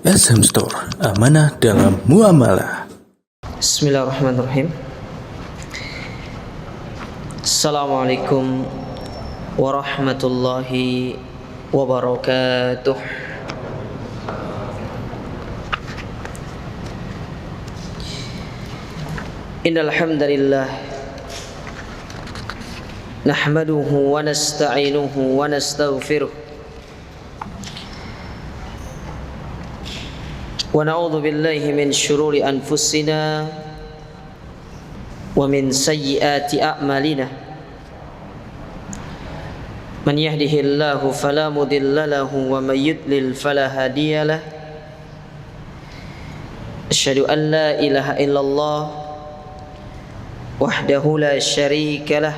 SM Store, amanah dalam muamalah. Bismillahirrahmanirrahim. Assalamualaikum warahmatullahi wabarakatuh. Innal hamdalillah nahmaduhu wa nasta'inuhu wa nastaghfiruh wa na'udzu billahi min syururi anfusina wa min sayyiati a'malina. Man yahdihillahu fala mudilla lahu wa may yudlil fala hadiyalah. Asyhadu an la ilaha illallah wahdahu la syarika lah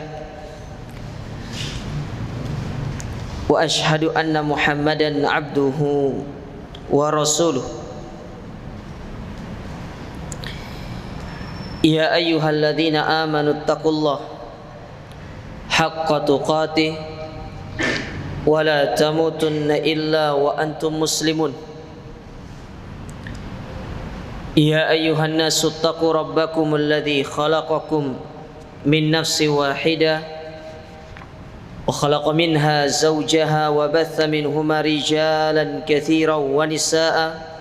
wa asyhadu anna Muhammadan abduhu wa rasuluh. Ya ayyuhalladzina amanu taqullaha haqqa tuqatih wa la tamutunna illa wa antum muslimun. Ya ayyuhan nasu taqu rabbakumul ladzi khalaqakum min nafsin wahidah wa khalaqa minha zawjaha wa batha minhuma rijalan katsiran wa nisaa'a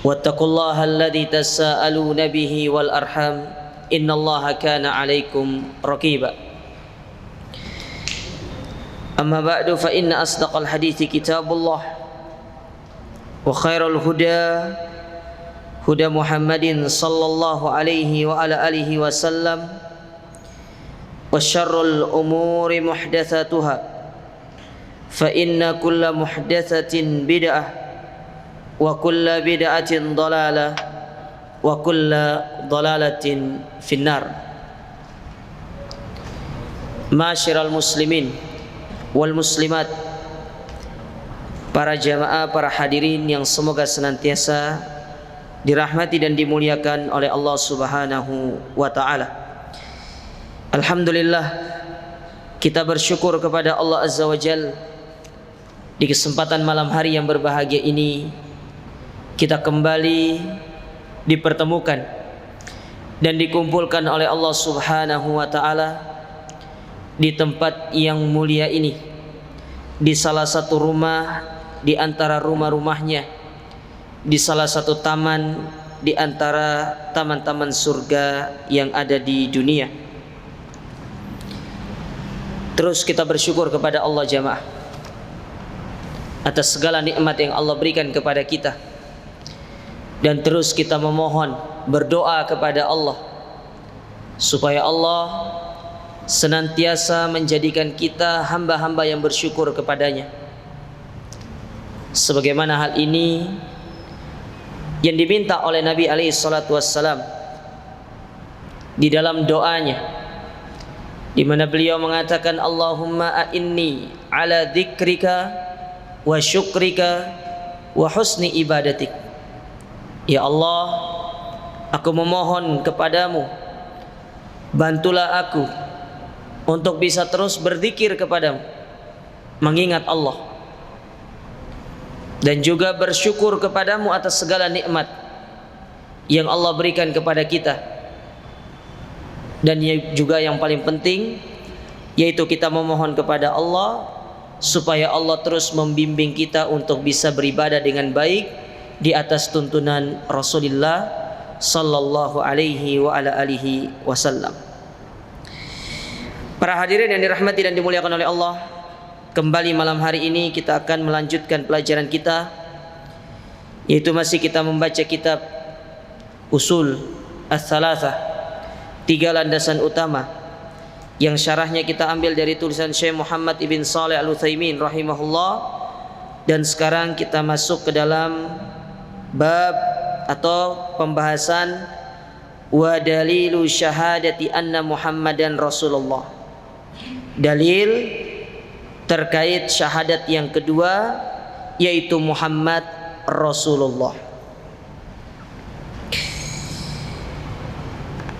wattaqullaha alladzi tasaaluna bihi wal arham innallaha kana 'alaikum raqiba. Amma ba'du fa inna asdaqal hadithi kitabullah wa khairal huda huda Muhammadin sallallahu alaihi wa ala alihi wasallam wa syarrul umuri muhdatsatuha fa inna kulla muhdatsatin bid'ah wa kulla bid'atin dhalalah wa kulla dhalalatin finnar. Ma'asyiral muslimin wal muslimat, para jamaah, para hadirin yang semoga senantiasa dirahmati dan dimuliakan oleh Allah Subhanahu wa taala. Alhamdulillah, kita bersyukur kepada Allah Azza wa Jalla di kesempatan malam hari yang berbahagia ini kita kembali dipertemukan dan dikumpulkan oleh Allah Subhanahu wa taala di tempat yang mulia ini, di salah satu rumah di antara rumah-rumahnya, di salah satu taman di antara taman-taman surga yang ada di dunia. Terus kita bersyukur kepada Allah jamaah atas segala nikmat yang Allah berikan kepada kita, dan terus kita memohon, berdoa kepada Allah supaya Allah senantiasa menjadikan kita hamba-hamba yang bersyukur kepadanya, sebagaimana hal ini yang diminta oleh Nabi alaihi salatu wassalam di dalam doanya, di mana beliau mengatakan, Allahumma a'inni ala dzikrika wa syukrika wa husni ibadatik. Ya Allah, aku memohon kepadamu, bantulah aku untuk bisa terus berzikir kepadamu, mengingat Allah, dan juga bersyukur kepadamu atas segala nikmat yang Allah berikan kepada kita. Dan juga yang paling penting, yaitu kita memohon kepada Allah supaya Allah terus membimbing kita untuk bisa beribadah dengan baik di atas tuntunan Rasulullah sallallahu alaihi wa ala alihi wasallam. Para hadirin yang dirahmati dan dimuliakan oleh Allah, kembali malam hari ini kita akan melanjutkan pelajaran kita, yaitu masih kita membaca kitab Usul Ats-Tsalatsah, 3 landasan utama, yang syarahnya kita ambil dari tulisan Syekh Muhammad ibn Shalih Al-Utsaimin rahimahullah. Dan sekarang kita masuk ke dalam bab atau pembahasan wa dalilu syahadati anna Muhammadan Rasulullah, dalil terkait syahadat yang kedua, yaitu Muhammad Rasulullah.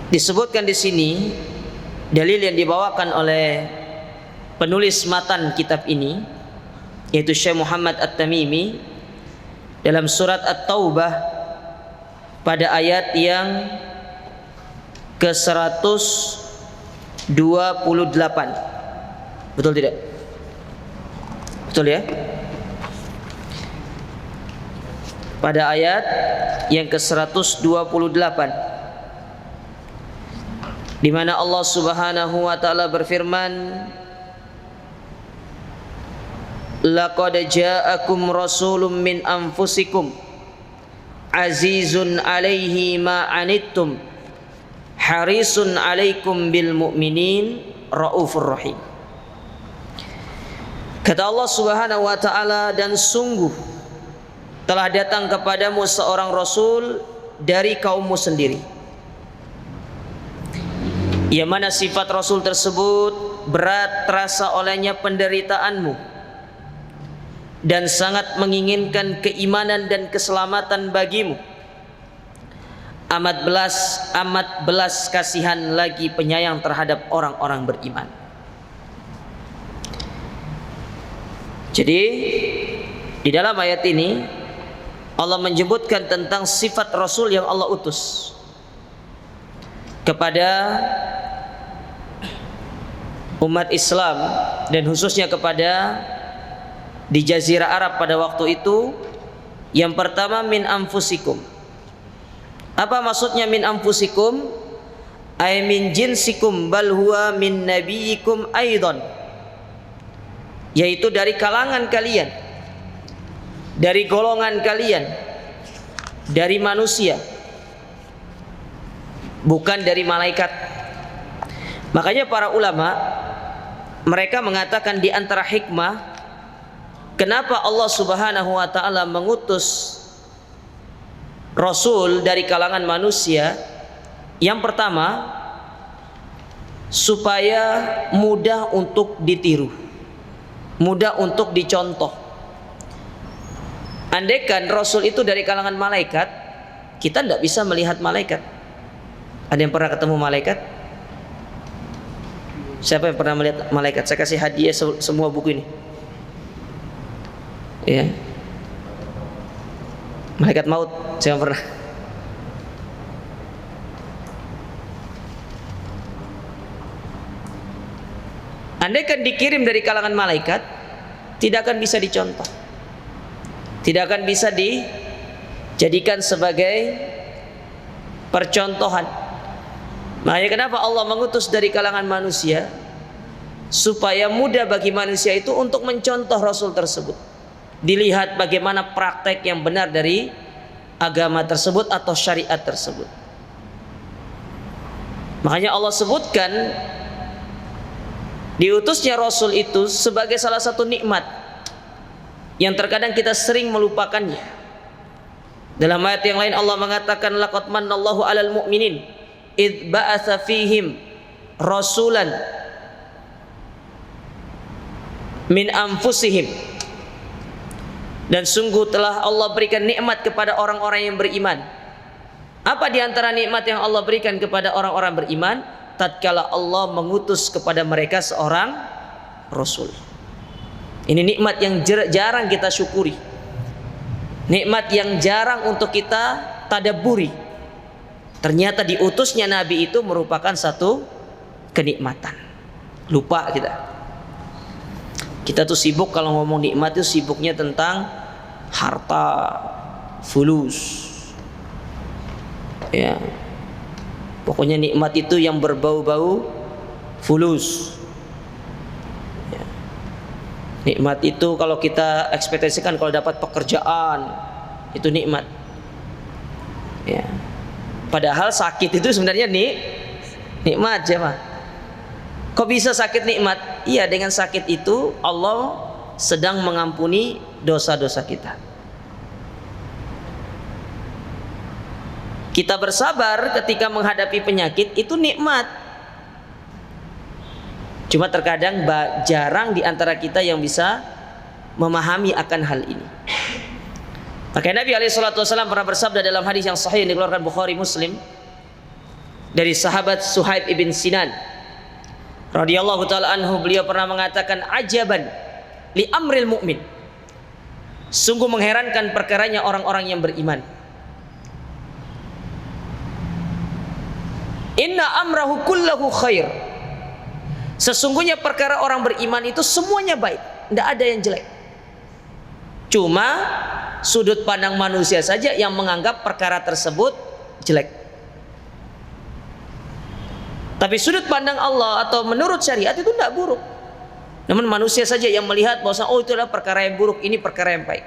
Disebutkan di sini dalil yang dibawakan oleh penulis matan kitab ini, yaitu Syekh Muhammad At-Tamimi, dalam surat At-Taubah pada ayat yang ke-128. Betul tidak? Betul ya? Pada ayat yang ke-128, di mana Allah Subhanahu wa taala berfirman, laqad ja'akum rasulun min anfusikum azizun 'alaihi ma 'anittum harisun 'alaikum bil mu'minin raufur rahim. Kata Allah Subhanahu wa taala, dan sungguh telah datang kepadamu seorang rasul dari kaummu sendiri, yang mana sifat rasul tersebut berat terasa olehnya penderitaanmu dan sangat menginginkan keimanan dan keselamatan bagimu. Amat belas kasihan lagi penyayang terhadap orang-orang beriman. Jadi di dalam ayat ini Allah menyebutkan tentang sifat Rasul yang Allah utus kepada umat Islam, dan khususnya kepada di Jazirah Arab pada waktu itu. Yang pertama, min anfusikum. Apa maksudnya min anfusikum? Ay min jinsikum bal huwa min nabiyikum aidan, yaitu dari kalangan kalian, dari golongan kalian, dari manusia, bukan dari malaikat. Makanya para ulama mereka mengatakan di antara hikmah kenapa Allah Subhanahu wa taala mengutus Rasul dari kalangan manusia, yang pertama supaya mudah untuk ditiru, mudah untuk dicontoh. Andaikan Rasul itu dari kalangan malaikat, kita tidak bisa melihat malaikat. Ada yang pernah ketemu malaikat? Siapa yang pernah melihat malaikat? Saya kasih hadiah semua buku ini. Ya. Malaikat maut, saya pernah. Andaikan dikirim dari kalangan malaikat, tidak akan bisa dicontoh, tidak akan bisa dijadikan sebagai percontohan. Makanya kenapa Allah mengutus dari kalangan manusia, supaya mudah bagi manusia itu untuk mencontoh Rasul tersebut. Dilihat bagaimana praktek yang benar dari agama tersebut atau syariat tersebut. Makanya Allah sebutkan diutusnya Rasul itu sebagai salah satu nikmat yang terkadang kita sering melupakannya. Dalam ayat yang lain Allah mengatakan, laqad mannallahu 'alal mu'minin id ba'atsa fihim rasulan min anfusihim. Dan sungguh telah Allah berikan nikmat kepada orang-orang yang beriman. Apa di antara nikmat yang Allah berikan kepada orang-orang beriman? Tatkala Allah mengutus kepada mereka seorang Rasul. Ini nikmat yang jarang kita syukuri, nikmat yang jarang untuk kita tadabburi. Ternyata diutusnya Nabi itu merupakan satu kenikmatan. Lupa kita. Kita tuh sibuk kalau ngomong nikmat itu sibuknya tentang harta, fulus. Ya. Pokoknya nikmat itu yang berbau-bau fulus. Ya. Nikmat itu kalau kita ekspektasikan kalau dapat pekerjaan itu nikmat. Ya. Padahal sakit itu sebenarnya nikmat, jemaah. Kok bisa sakit nikmat? Iya, dengan sakit itu Allah sedang mengampuni dosa-dosa kita. Kita bersabar ketika menghadapi penyakit itu nikmat. Cuma terkadang jarang di antara kita yang bisa memahami akan hal ini. Makanya Nabi SAW pernah bersabda dalam hadis yang sahih yang dikeluarkan Bukhari Muslim dari sahabat Suhaib ibn Sinan radhiyallahu taala anhu, beliau pernah mengatakan, ajaban li amril mu'min. Sungguh mengherankan perkaranya orang-orang yang beriman. Inna amrahu kullahu khair. Sesungguhnya perkara orang beriman itu semuanya baik, tidak ada yang jelek. Cuma sudut pandang manusia saja yang menganggap perkara tersebut jelek. Tapi sudut pandang Allah atau menurut syariat itu tidak buruk. Namun manusia saja yang melihat bahwa oh itu adalah perkara yang buruk, ini perkara yang baik.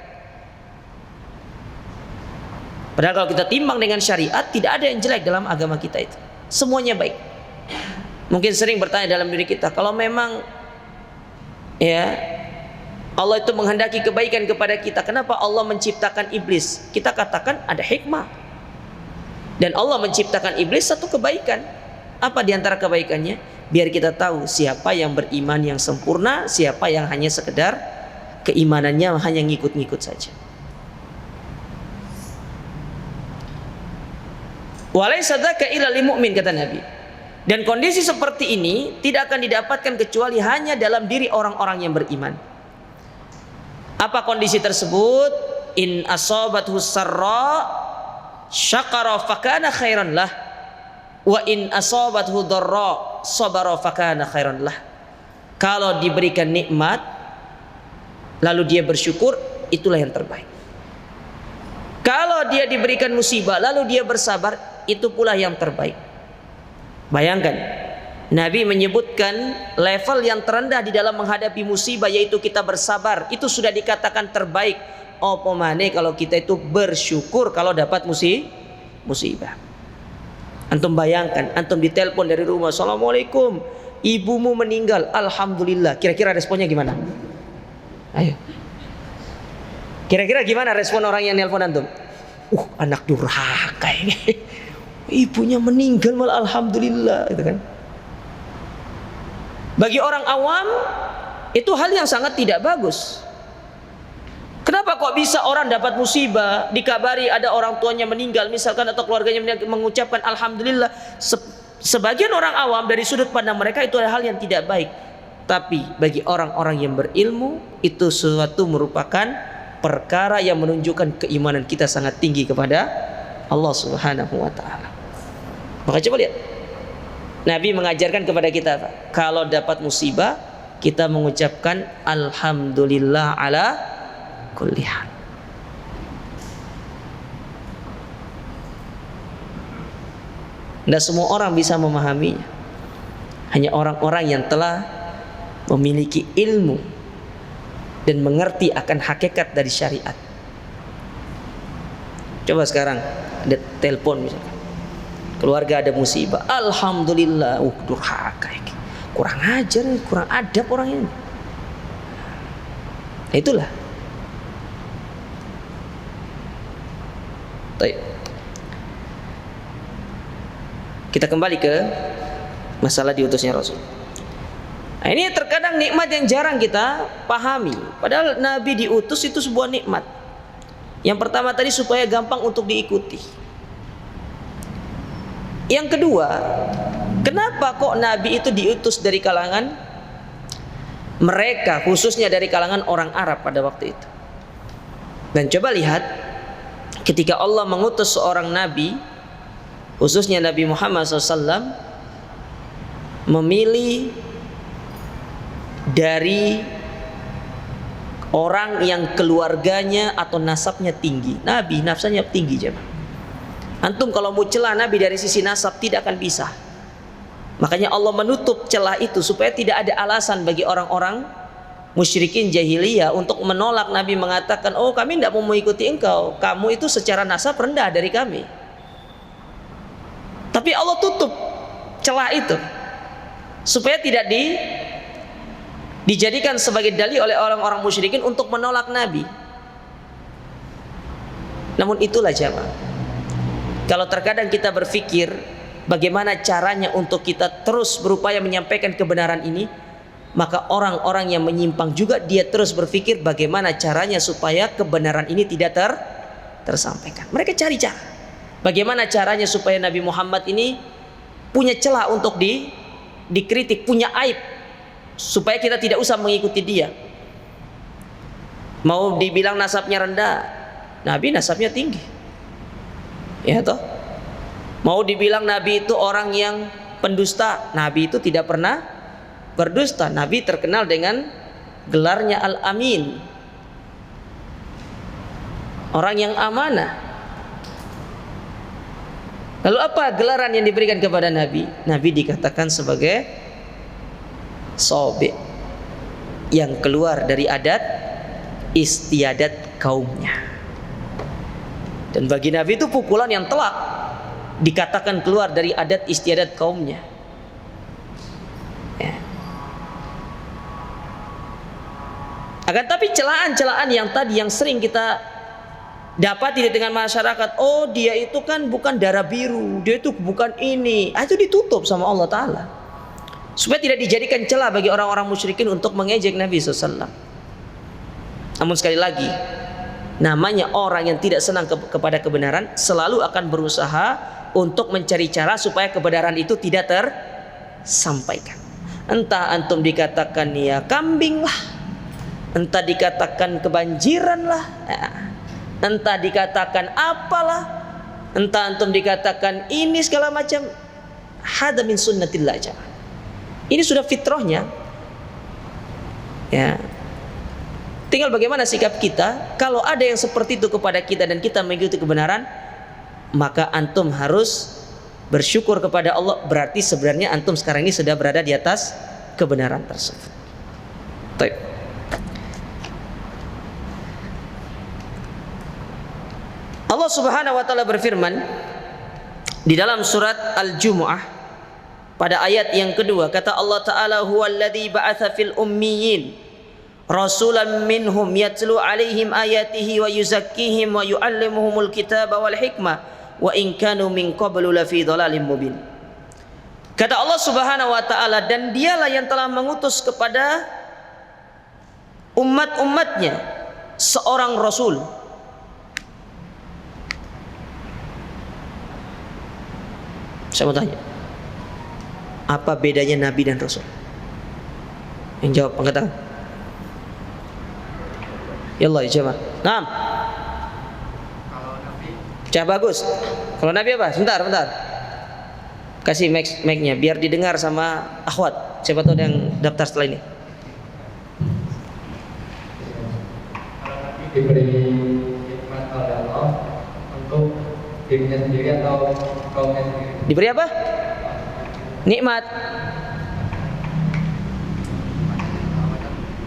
Padahal kalau kita timbang dengan syariat, tidak ada yang jelek dalam agama kita itu. Semuanya baik. Mungkin sering bertanya dalam diri kita, kalau memang ya Allah itu menghendaki kebaikan kepada kita, kenapa Allah menciptakan iblis? Kita katakan ada hikmah. Dan Allah menciptakan iblis satu kebaikan. Apa diantara kebaikannya? Biar kita tahu siapa yang beriman yang sempurna, siapa yang hanya sekedar keimanannya hanya ngikut-ngikut saja. Walaysa dzaka illa lil mu'min, kata Nabi. Dan kondisi seperti ini tidak akan didapatkan kecuali hanya dalam diri orang-orang yang beriman. Apa kondisi tersebut? In asabathu sarra syakara fakana khairan lah, wa in asabathu dharra sabara fakana khairan lah. Kalau diberikan nikmat lalu dia bersyukur, itulah yang terbaik. Kalau dia diberikan musibah lalu dia bersabar, itu pula yang terbaik. Bayangkan, Nabi menyebutkan level yang terendah di dalam menghadapi musibah yaitu kita bersabar, itu sudah dikatakan terbaik. Apa maneh kalau kita itu bersyukur kalau dapat musibah. Antum bayangkan, antum ditelepon dari rumah, "Assalamualaikum, ibumu meninggal." Alhamdulillah. Kira-kira responnya gimana? Ayo. Kira-kira gimana respon orang yang nelpon antum? Anak durhaka ini. Ibunya meninggal malah alhamdulillah, gitu kan. Bagi orang awam itu hal yang sangat tidak bagus. Kenapa kok bisa orang dapat musibah, dikabari ada orang tuanya meninggal misalkan atau keluarganya mengucapkan alhamdulillah. Sebagian orang awam dari sudut pandang mereka itu adalah hal yang tidak baik. Tapi bagi orang-orang yang berilmu itu sesuatu merupakan perkara yang menunjukkan keimanan kita sangat tinggi kepada Allah Subhanahu wa taala. Maka coba lihat, Nabi mengajarkan kepada kita kalau dapat musibah kita mengucapkan alhamdulillah ala kulli hal. Tidak semua orang bisa memahaminya. Hanya orang-orang yang telah memiliki ilmu dan mengerti akan hakikat dari syariat. Coba sekarang ada telepon misalkan, keluarga ada musibah, alhamdulillah, durhaka, kurang ajar, kurang adab orang ini. Itulah. Kita kembali ke masalah diutusnya Rasul. Nah, ini terkadang nikmat yang jarang kita pahami. Padahal Nabi diutus itu sebuah nikmat. Yang pertama tadi supaya gampang untuk diikuti. Yang kedua, kenapa kok Nabi itu diutus dari kalangan mereka, khususnya dari kalangan orang Arab pada waktu itu? Dan coba lihat, ketika Allah mengutus seorang Nabi, khususnya Nabi Muhammad SAW, memilih dari orang yang keluarganya atau nasabnya tinggi. Nabi nasabnya tinggi, jemaah. Antum kalau mau celah Nabi dari sisi nasab tidak akan bisa. Makanya Allah menutup celah itu supaya tidak ada alasan bagi orang-orang musyrikin jahiliyah untuk menolak Nabi, mengatakan, "Oh, kami tidak mau mengikuti engkau. Kamu itu secara nasab rendah dari kami." Tapi Allah tutup celah itu supaya tidak dijadikan sebagai dalil oleh orang-orang musyrikin untuk menolak Nabi. Namun itulah jamaah, kalau terkadang kita berpikir bagaimana caranya untuk kita terus berupaya menyampaikan kebenaran ini, maka orang-orang yang menyimpang juga dia terus berpikir bagaimana caranya supaya kebenaran ini tidak tersampaikan. Mereka cari cara bagaimana caranya supaya Nabi Muhammad ini punya celah untuk dikritik, punya aib, supaya kita tidak usah mengikuti dia. Mau dibilang nasabnya rendah, Nabi nasabnya tinggi. Ya toh? Mau dibilang Nabi itu orang yang pendusta, Nabi itu tidak pernah berdusta. Nabi terkenal dengan gelarnya Al-Amin, orang yang amanah. Lalu apa gelaran yang diberikan kepada Nabi? Nabi dikatakan sebagai sobe, yang keluar dari adat istiadat kaumnya. Dan bagi Nabi itu pukulan yang telak, dikatakan keluar dari adat istiadat kaumnya. Ya. Akan tapi celaan-celaan yang tadi yang sering kita dapat di tengah masyarakat, oh dia itu kan bukan darah biru, dia itu bukan ini, itu ditutup sama Allah Ta'ala supaya tidak dijadikan celah bagi orang-orang musyrikin untuk mengejek Nabi SAW. Namun sekali lagi, namanya orang yang tidak senang kepada kebenaran selalu akan berusaha untuk mencari cara supaya kebenaran itu tidak tersampaikan. Entah antum dikatakan ya kambing lah, entah dikatakan kebanjiran lah, entah dikatakan apalah, entah antum dikatakan ini segala macam. Hada min sunnatillah aja. Ini sudah fitrahnya. Ya. Tinggal bagaimana sikap kita. Kalau ada yang seperti itu kepada kita dan kita mengikuti kebenaran, maka antum harus bersyukur kepada Allah. Berarti sebenarnya antum sekarang ini sudah berada di atas kebenaran tersebut. Baik. Allah Subhanahu wa taala berfirman di dalam surat Al-Jumu'ah pada ayat yang kedua, kata Allah Ta'ala, huwallazi ba'atsa fil ummiyin rasulan minhum yatlu alaihim ayatihi wa yuzakkihim wa yu'allimuhumul kitaba wal hikmah wa in kanu min qablu lafi dhalalim mubin. Kata Allah Subhanahu wa taala, dan dialah yang telah mengutus kepada umat-umatnya seorang rasul. Saya mau tanya, apa bedanya Nabi dan Rasul? Yang jawab angkat tangan. Yallah ijabah. Naam. Kalau Nabi, Cah bagus. Kalau Nabi apa? Sebentar. Kasih mic-nya biar didengar sama akhwat. Siapa tahu ada yang daftar setelah ini. kalau Nabi diberi hikmat oleh Allah untuk dirinya sendiri atau kaumnya sendiri. Diberi apa? Nikmat.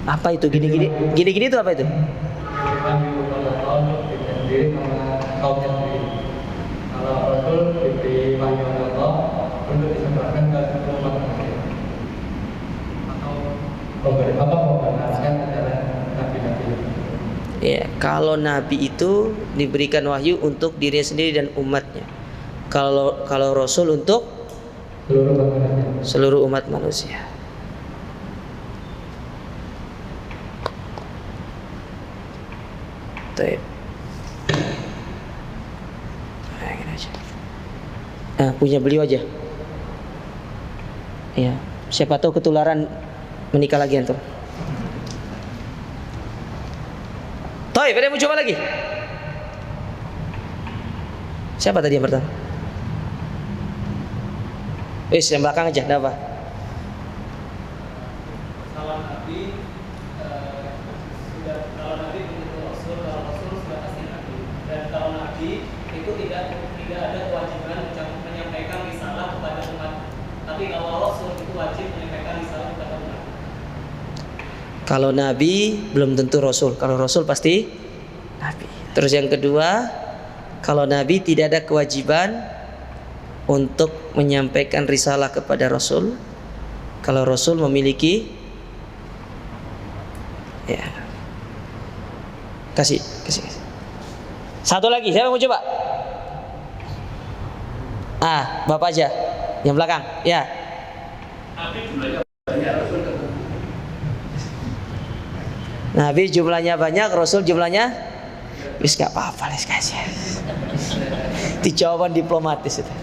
Apa itu? Gini itu apa itu? Diberi wahyu oleh Allah untuk dirinya sendiri sama kaumnya sendiri. Kalau Rasul diberi wahyu oleh Allah untuk disebarkan ke seluruh umat manusia. Atau pembenarnya adalah nabi-nabi. Ya, kalau Nabi itu diberikan wahyu untuk dirinya sendiri dan umatnya. Kalau Rasul untuk Seluruh umat manusia. seluruh umat manusia. Baik. Punya beliau aja. Ya, siapa tahu ketularan menikah lagi antum. Baik, ada yang mau coba lagi? Siapa tadi yang pertama? Yang belakang aja, ada apa? Kalau Nabi kalau Nabi menjadi Rasul, kalau Rasul sudah pasti Nabi. Dan kalau Nabi itu tidak ada kewajiban menyampaikan risalah kepada umat. Tapi kalau Rasul itu wajib menyampaikan risalah kepada umat. Kalau Nabi belum tentu Rasul. Kalau Rasul pasti Nabi. Terus yang kedua, kalau Nabi tidak ada kewajiban untuk menyampaikan risalah kepada Rasul. Kalau Rasul memiliki, ya, kasih. Satu lagi, siapa mau coba? Bapak aja, yang belakang, ya. Nabi jumlahnya banyak, Rasul jumlahnya, wis gak apa-apa, les kasih. Itu jawaban diplomatis itu.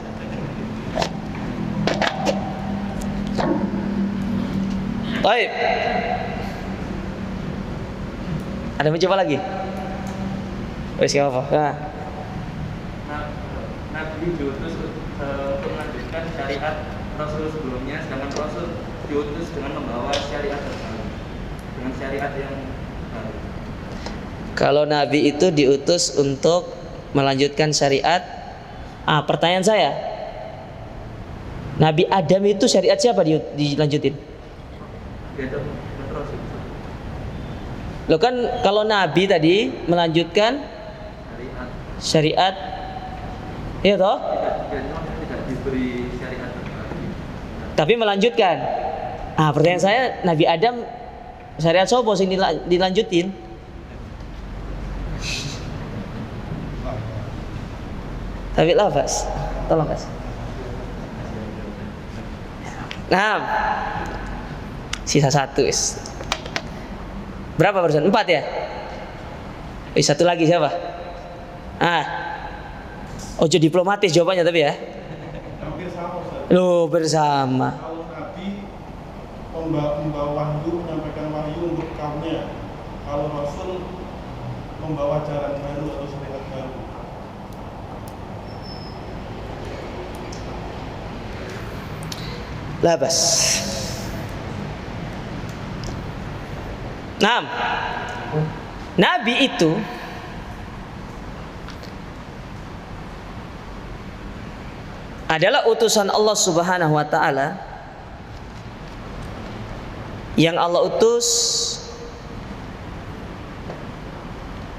Baik. Ada mencoba lagi? Wes gak apa. Nah. Nabi diutus untuk melanjutkan syariat Rasul sebelumnya, sedangkan Rasul diutus dengan membawa syariat terbaru, dengan syariat yang baru. Kalau Nabi itu diutus untuk melanjutkan syariat, pertanyaan saya, Nabi Adam itu syariat siapa dilanjutin? Yaitu Rasul. Loh kan kalau Nabi tadi melanjutkan syariat, iya toh? Tidak diberi syariat terbaru, Tapi melanjutkan. Pertanyaan saya, Nabi Adam syariat sopo sing dilanjutin? Tapi lah Mas, tolong Mas. Nah, sisa 1 is. Berapa barusan? 4 ya? Satu lagi siapa? Ojo diplomatis jawabannya tapi ya. Hampir sama Ustaz. Loh bersama. Kalau Nabi membawa wahyu, menyampaikan wahyu untuk kaumnya. Kalau Rasul membawa jalan baru atau syariat baru. Labas. Nah, Nabi itu adalah utusan Allah Subhanahu wa taala yang Allah utus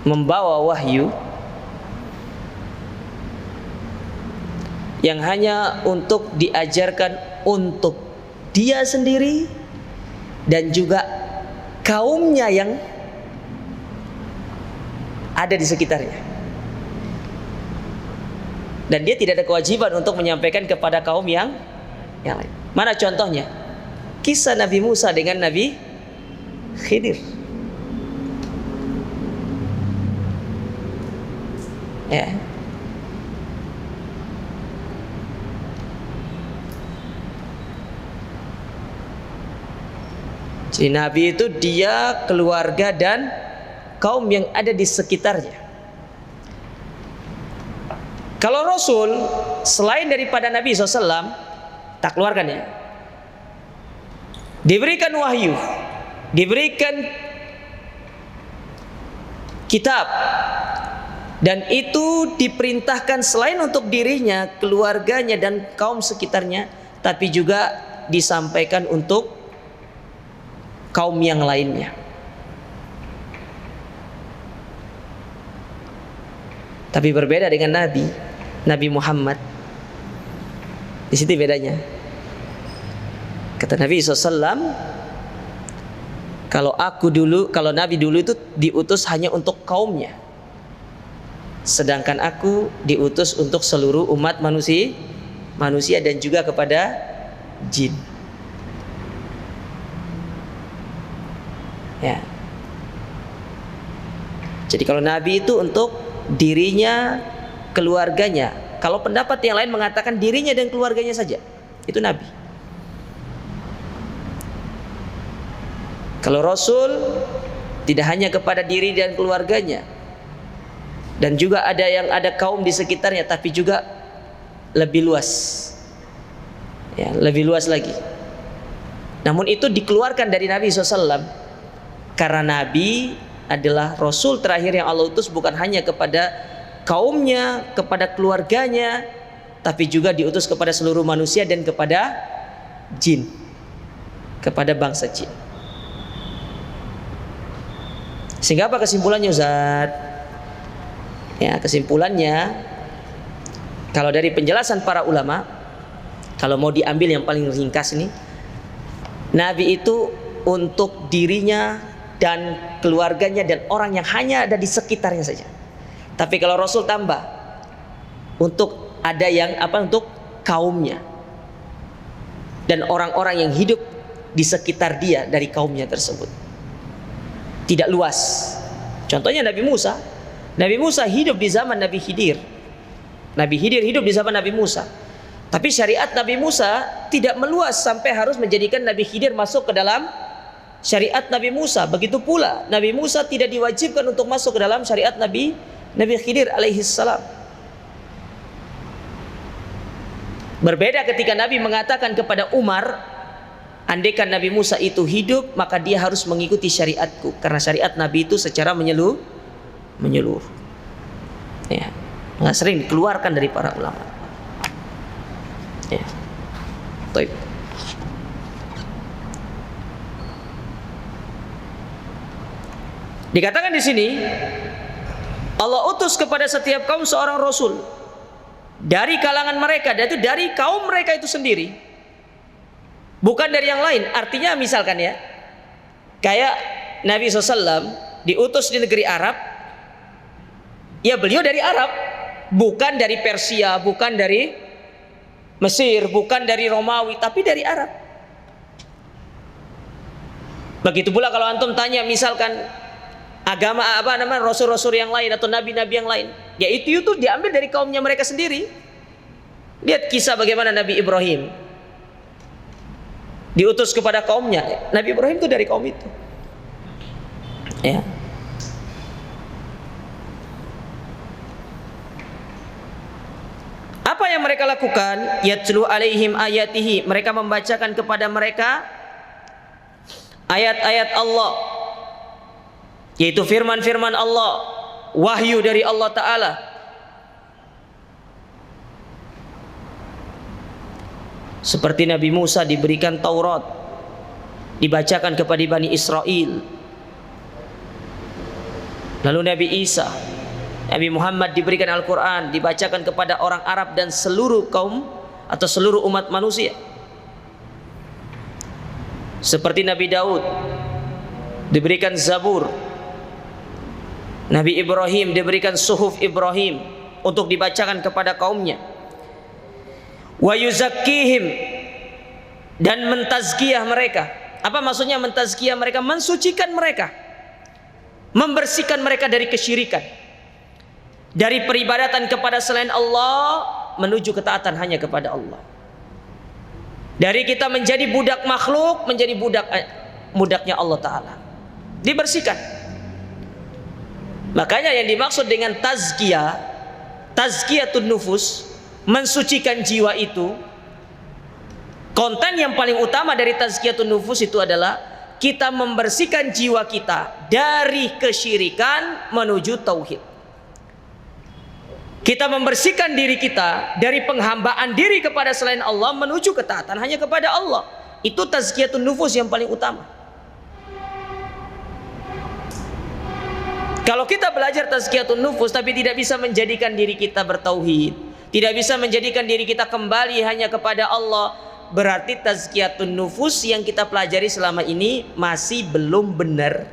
membawa wahyu yang hanya untuk diajarkan untuk dia sendiri dan juga kaumnya yang ada di sekitarnya. Dan dia tidak ada kewajiban untuk menyampaikan kepada kaum yang lain. Mana contohnya? Kisah Nabi Musa dengan Nabi Khidir. Ya. Jadi Nabi itu dia, keluarga dan kaum yang ada di sekitarnya. Kalau Rasul selain daripada Nabi SAW, tak keluarkan ya, diberikan wahyu, diberikan kitab, dan itu diperintahkan selain untuk dirinya, keluarganya dan kaum sekitarnya, tapi juga disampaikan untuk kaum yang lainnya. Tapi berbeda dengan Nabi Muhammad. Di situ bedanya. Kata Nabi SAW, kalau Nabi dulu itu diutus hanya untuk kaumnya, sedangkan aku diutus untuk seluruh umat manusia dan juga kepada jin. Ya. Jadi kalau Nabi itu untuk dirinya, keluarganya. Kalau pendapat yang lain mengatakan dirinya dan keluarganya saja, itu Nabi. Kalau Rasul tidak hanya kepada diri dan keluarganya, dan juga ada kaum di sekitarnya, tapi juga lebih luas. Ya, lebih luas lagi. Namun itu dikeluarkan dari Nabi SAW. Karena Nabi adalah Rasul terakhir yang Allah utus bukan hanya kepada kaumnya, kepada keluarganya, tapi juga diutus kepada seluruh manusia dan kepada jin, kepada bangsa jin. Sehingga apa kesimpulannya Ustaz? Ya, kesimpulannya kalau dari penjelasan para ulama, kalau mau diambil yang paling ringkas nih, Nabi itu untuk dirinya dan keluarganya dan orang yang hanya ada di sekitarnya saja. Tapi kalau Rasul tambah, untuk untuk kaumnya dan orang-orang yang hidup di sekitar dia dari kaumnya tersebut. Tidak luas. Contohnya Nabi Musa. Nabi Musa hidup di zaman Nabi Khidir. Nabi Khidir hidup di zaman Nabi Musa. Tapi syariat Nabi Musa tidak meluas sampai harus menjadikan Nabi Khidir masuk ke dalam syariat Nabi Musa. Begitu pula Nabi Musa tidak diwajibkan untuk masuk ke dalam syariat Nabi Khidir alaihi salam. Berbeda ketika Nabi mengatakan kepada Umar, andaikan Nabi Musa itu hidup, maka dia harus mengikuti syariatku, karena syariat Nabi itu secara menyeluruh. Ya, nggak sering dikeluarkan dari para ulama. Ya. Baik. Dikatakan di sini, Allah utus kepada setiap kaum seorang rasul dari kalangan mereka, dan itu dari kaum mereka itu sendiri, bukan dari yang lain. Artinya misalkan ya, kayak Nabi SAW diutus di negeri Arab, ya beliau dari Arab, bukan dari Persia, bukan dari Mesir, bukan dari Romawi, tapi dari Arab. Begitu pula kalau antum tanya misalkan agama rasul-rasul yang lain atau nabi-nabi yang lain, ya itu diambil dari kaumnya mereka sendiri. Lihat kisah bagaimana Nabi Ibrahim diutus kepada kaumnya. Nabi Ibrahim itu dari kaum itu. Ya. Apa yang mereka lakukan? Yatlu alaihim ayatihi, mereka membacakan kepada mereka ayat-ayat Allah, yaitu firman-firman Allah, wahyu dari Allah Ta'ala. Seperti Nabi Musa diberikan Taurat, dibacakan kepada Bani Israel. Lalu Nabi Isa, Nabi Muhammad diberikan Al-Quran, dibacakan kepada orang Arab dan seluruh kaum atau seluruh umat manusia. Seperti Nabi Daud diberikan Zabur, Nabi Ibrahim diberikan Suhuf Ibrahim untuk dibacakan kepada kaumnya. Wa yuzakkihim, dan mentazkiyah mereka. Apa maksudnya mentazkiyah mereka? Mensucikan mereka, membersihkan mereka dari kesyirikan, dari peribadatan kepada selain Allah menuju ketaatan hanya kepada Allah. Dari kita menjadi budak makhluk menjadi budaknya Allah Ta'ala, dibersihkan. Makanya yang dimaksud dengan tazkiyatun nufus, mensucikan jiwa itu, konten yang paling utama dari tazkiyatun nufus itu adalah kita membersihkan jiwa kita dari kesyirikan menuju tauhid. Kita membersihkan diri kita dari penghambaan diri kepada selain Allah menuju ketaatan hanya kepada Allah. Itu tazkiyatun nufus yang paling utama. Kalau kita belajar tazkiyatun nufus tapi tidak bisa menjadikan diri kita bertauhid, tidak bisa menjadikan diri kita kembali hanya kepada Allah, berarti tazkiyatun nufus yang kita pelajari selama ini masih belum benar.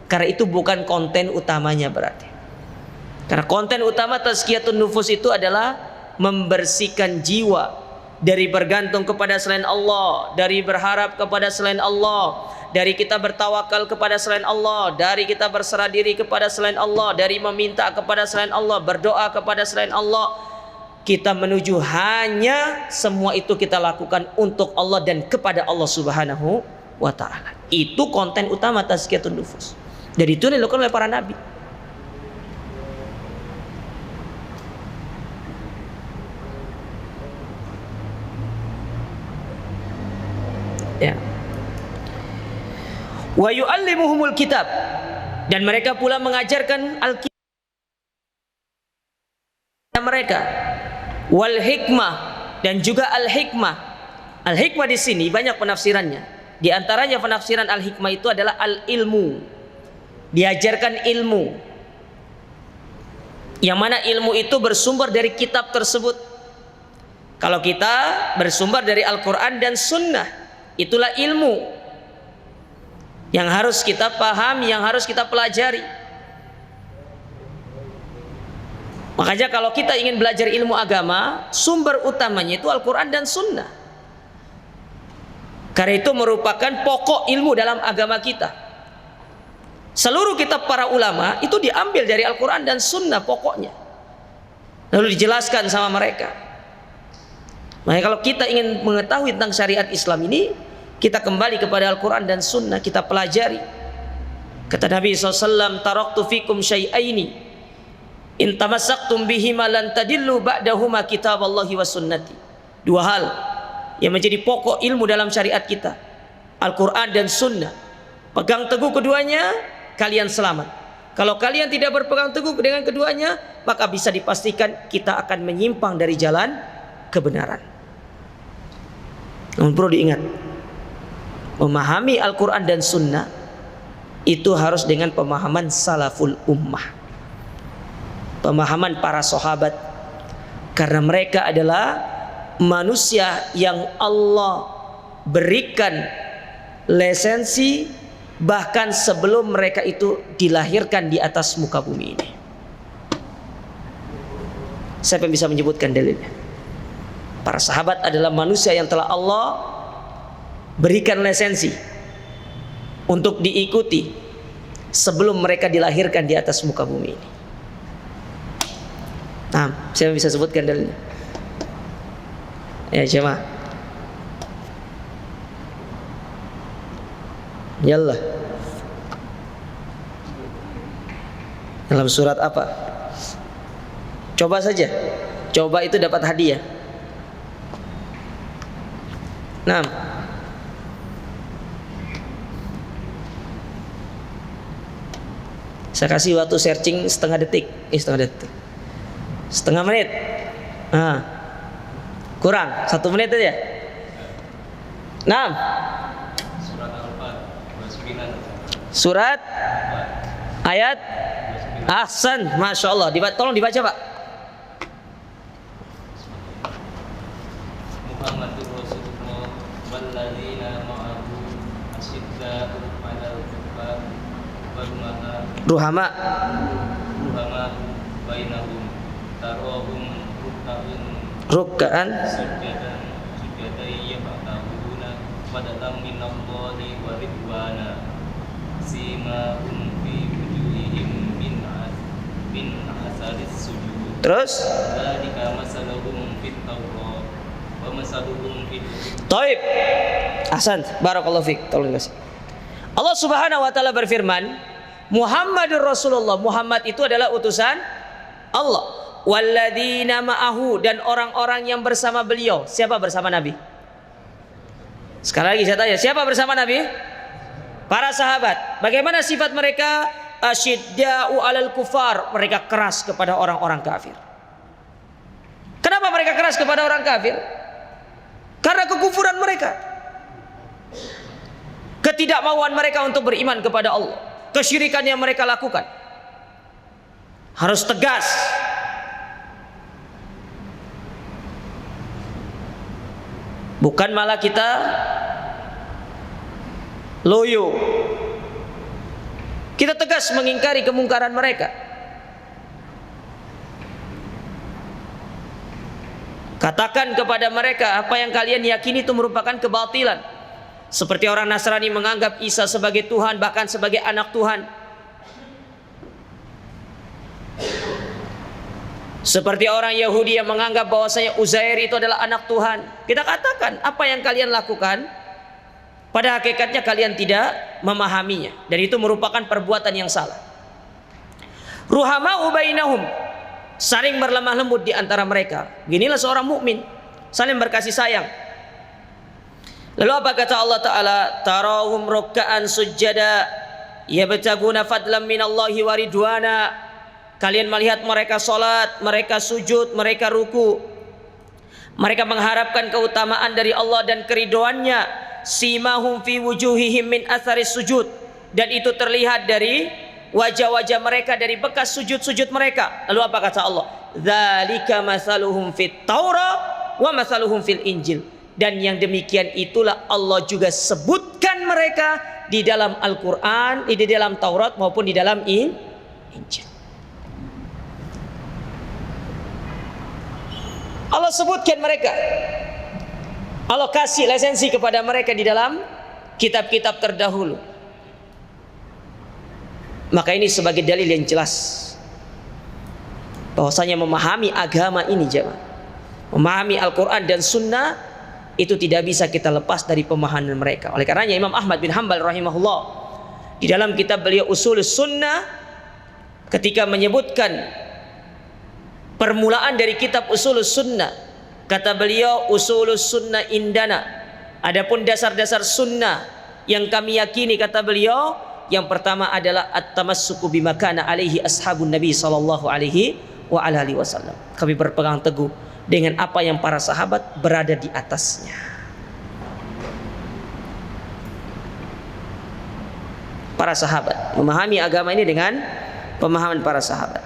Karena itu bukan konten utamanya berarti. Karena konten utama tazkiyatun nufus itu adalah membersihkan jiwa dari bergantung kepada selain Allah, dari berharap kepada selain Allah, dari kita bertawakal kepada selain Allah, dari kita berserah diri kepada selain Allah, dari meminta kepada selain Allah, berdoa kepada selain Allah. Kita menuju hanya semua itu kita lakukan untuk Allah dan kepada Allah Subhanahu wa Ta'ala. Itu konten utama tazkiyatun nufus. Jadi itu dilakukan oleh para nabi. Ya. Wa yu'allimuhumul kitab, dan mereka pula mengajarkan Alkitab mereka, wal hikmah, dan juga al hikmah. Al hikmah di sini banyak penafsirannya. Di antaranya penafsiran al hikmah itu adalah al ilmu, diajarkan ilmu, yang mana ilmu itu bersumber dari kitab tersebut. Kalau kita bersumber dari Al-Quran dan Sunnah, itulah ilmu yang harus kita pahami, yang harus kita pelajari. Makanya kalau kita ingin belajar ilmu agama, sumber utamanya itu Al-Quran dan Sunnah. Karena itu merupakan pokok ilmu dalam agama kita. Seluruh kitab para ulama itu diambil dari Al-Quran dan Sunnah pokoknya, lalu dijelaskan sama mereka. Makanya kalau kita ingin mengetahui tentang syariat Islam ini, Kita kembali kepada Al-Quran dan Sunnah, kita pelajari. Kata Nabi SAW, taraktu fikum syai'aini in tamassaktum bihima lan tadillu ba'dahuma kitaballahi wa sunnati. Dua hal yang menjadi pokok ilmu dalam syariat kita, Al-Quran dan Sunnah. Pegang teguh keduanya, kalian selamat. Kalau kalian tidak berpegang teguh dengan keduanya, maka bisa dipastikan kita akan menyimpang dari jalan kebenaran. Namun perlu diingat, memahami Al-Quran dan Sunnah itu harus dengan pemahaman salaful ummah, pemahaman para sahabat, karena mereka adalah manusia yang Allah berikan lisensi bahkan sebelum mereka itu dilahirkan di atas muka bumi ini. Siapa yang bisa menyebutkan dalilnya? Para sahabat adalah manusia yang telah Allah berikan lisensi untuk diikuti sebelum mereka dilahirkan di atas muka bumi ini. Nah, siapa bisa sebutkan dalilnya? Ya, jemaah. Yallah. Dalam surat apa? Coba saja. Coba itu dapat hadiah. Nah, saya kasih waktu searching setengah detik. Setengah menit. Nah, kurang 1 menit aja. Nah, surat ayat Ahsan, Masya Allah. Tolong dibaca Pak. Muhammadur Rasulullah walladzina ma'ahu asyidda'u 'alal kuffar Ruhama bainahum tarahum rukkaan sujadan yabtaguna fadlan minallahi wa ridwana simahum fi wujuhihim min asaris sujud. Terus dzalika masaluhum fit tawrat wa masaluhum fil Taib. Ahsan, barakallahu fik. Tolong kasih. Allah Subhanahu wa taala berfirman, Muhammadur Rasulullah. Muhammad itu adalah utusan Allah. Walladzina ma'ahu, dan orang-orang yang bersama beliau. Siapa bersama Nabi? Sekali lagi saya tanya, siapa bersama Nabi? Para sahabat. Bagaimana sifat mereka? Asyidda'u 'alal kufar. Mereka keras kepada orang-orang kafir. Kenapa mereka keras kepada orang kafir? Karena kekufuran mereka, ketidakmauan mereka untuk beriman kepada Allah, kesyirikan yang mereka lakukan. Harus tegas. Bukan malah kita loyo. Kita tegas mengingkari kemungkaran mereka. Katakan kepada mereka, apa yang kalian yakini itu merupakan kebatilan. Seperti orang Nasrani menganggap Isa sebagai Tuhan, bahkan sebagai anak Tuhan. Seperti orang Yahudi yang menganggap bahwasanya Uzair itu adalah anak Tuhan. Kita katakan, apa yang kalian lakukan pada hakikatnya kalian tidak memahaminya, dan itu merupakan perbuatan yang salah. Ruhama'u bainahum, saling berlemah lembut di antara mereka. Beginilah seorang mukmin, saling berkasih sayang. Lalu apa kata Allah Ta'ala? Tarahum rukkaan sujjada yabtaguna fadlan minallahi wa ridwana. Kalian melihat mereka salat, mereka sujud, mereka ruku. Mereka mengharapkan keutamaan dari Allah dan keridhoannya. Simahum fi wujuhihim min atharis sujud. Dan itu terlihat dari wajah-wajah mereka, dari bekas sujud-sujud mereka. Lalu apa kata Allah? Dzalika masaluhum fit Taurah wa masaluhum fil Injil. Dan yang demikian itulah Allah juga sebutkan mereka di dalam Al-Quran, di dalam Taurat maupun di dalam Injil. Allah sebutkan mereka. Allah kasih lisensi kepada mereka di dalam kitab-kitab terdahulu. Maka ini sebagai dalil yang jelas bahwasanya memahami agama ini, jemaah, memahami Al-Quran dan Sunnah itu tidak bisa kita lepas dari pemahaman mereka. Oleh karenanya Imam Ahmad bin Hanbal rahimahullah di dalam kitab beliau Ushulus Sunnah, ketika menyebutkan permulaan dari kitab Ushulus Sunnah, kata beliau, Ushulus Sunnah indana, adapun dasar-dasar sunnah yang kami yakini, kata beliau, yang pertama adalah at-tamassuku bima kana alaihi ashabun Nabi sallallahu alaihi wa alihi wasallam. Kami berpegang teguh dengan apa yang para sahabat berada di atasnya. Para sahabat memahami agama ini dengan pemahaman para sahabat.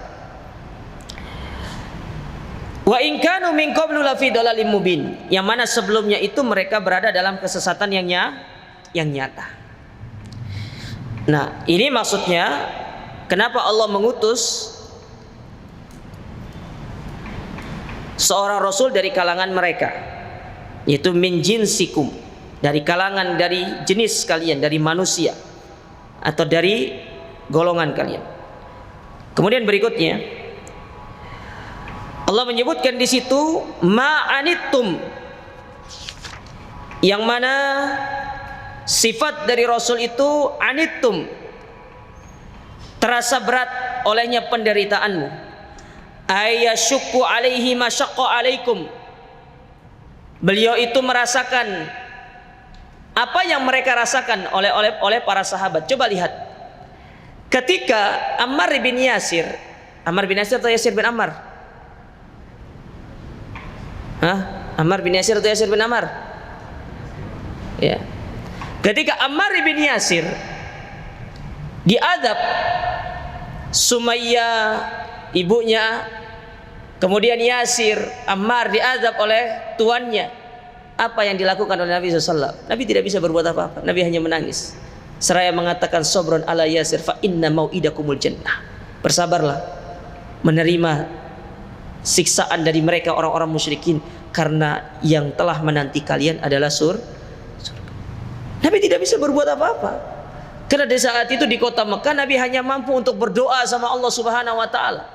Wa in kanu min qablu la fi dhalalim mubin, yang mana sebelumnya itu mereka berada dalam kesesatan yang nyata. Nah, ini maksudnya kenapa Allah mengutus seorang rasul dari kalangan mereka, yaitu min jinsikum, dari kalangan, dari jenis kalian, dari manusia atau dari golongan kalian. Kemudian berikutnya Allah menyebutkan di situ ma'anittum, yang mana sifat dari rasul itu anittum, terasa berat olehnya penderitaanmu. Ayyashukku alaihi masyaqqa alaikum, beliau itu merasakan apa yang mereka rasakan oleh para sahabat. Coba lihat ketika Ammar bin Yasir atau Yasir bin Ammar? Ammar bin Yasir atau Yasir bin Ammar? Ya. Ketika Ammar bin Yasir diadab, Sumayyah ibunya, kemudian Yasir, Ammar diazab oleh tuannya, apa yang dilakukan oleh Nabi SAW? Nabi tidak bisa berbuat apa-apa. Nabi hanya menangis seraya mengatakan, Sobron ala Yasir fa inna mau'idakumul jannah. Bersabarlah menerima siksaan dari mereka orang-orang musyrikin, karena yang telah menanti kalian adalah surga. Nabi tidak bisa berbuat apa-apa, karena di saat itu di kota Mekah Nabi hanya mampu untuk berdoa sama Allah Subhanahu wa taala.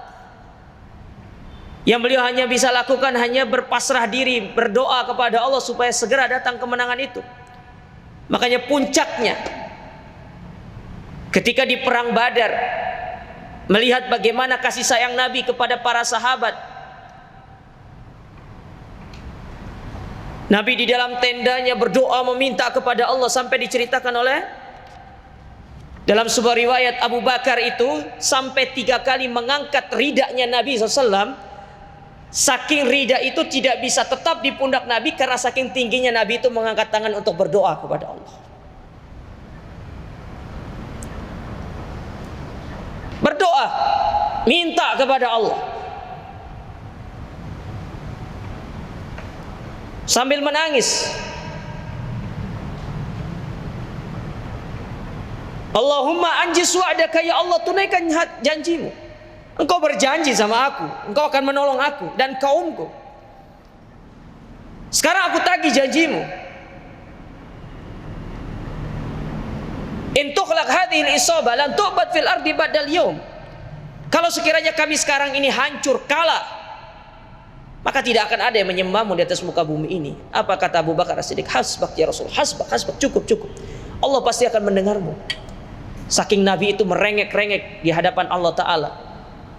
Yang beliau hanya bisa lakukan hanya berpasrah diri, berdoa kepada Allah supaya segera datang kemenangan itu. Makanya puncaknya ketika di perang Badar, melihat bagaimana kasih sayang Nabi kepada para sahabat, Nabi di dalam tendanya berdoa meminta kepada Allah, sampai diceritakan oleh dalam sebuah riwayat Abu Bakar itu sampai 3 kali mengangkat ridanya Nabi SAW. Saking rida itu tidak bisa tetap di pundak Nabi, karena saking tingginya Nabi itu mengangkat tangan untuk berdoa kepada Allah. Berdoa, minta kepada Allah sambil menangis. Allahumma anjis wa'daka, ya Allah, tunaikan janjimu. Engkau berjanji sama aku, engkau akan menolong aku dan kaumku. Sekarang aku tagih janjimu. In tukhlaq hadhil isabah lan tu'bad fil ardi ba'dal yaum. Kalau sekiranya kami sekarang ini hancur, kalah, maka tidak akan ada yang menyembahmu di atas muka bumi ini. Apa kata Abu Bakar As-Siddiq? Hasbak ya Rasul, hasbak, cukup. Allah pasti akan mendengarmu. Saking Nabi itu merengek-rengek di hadapan Allah Ta'ala,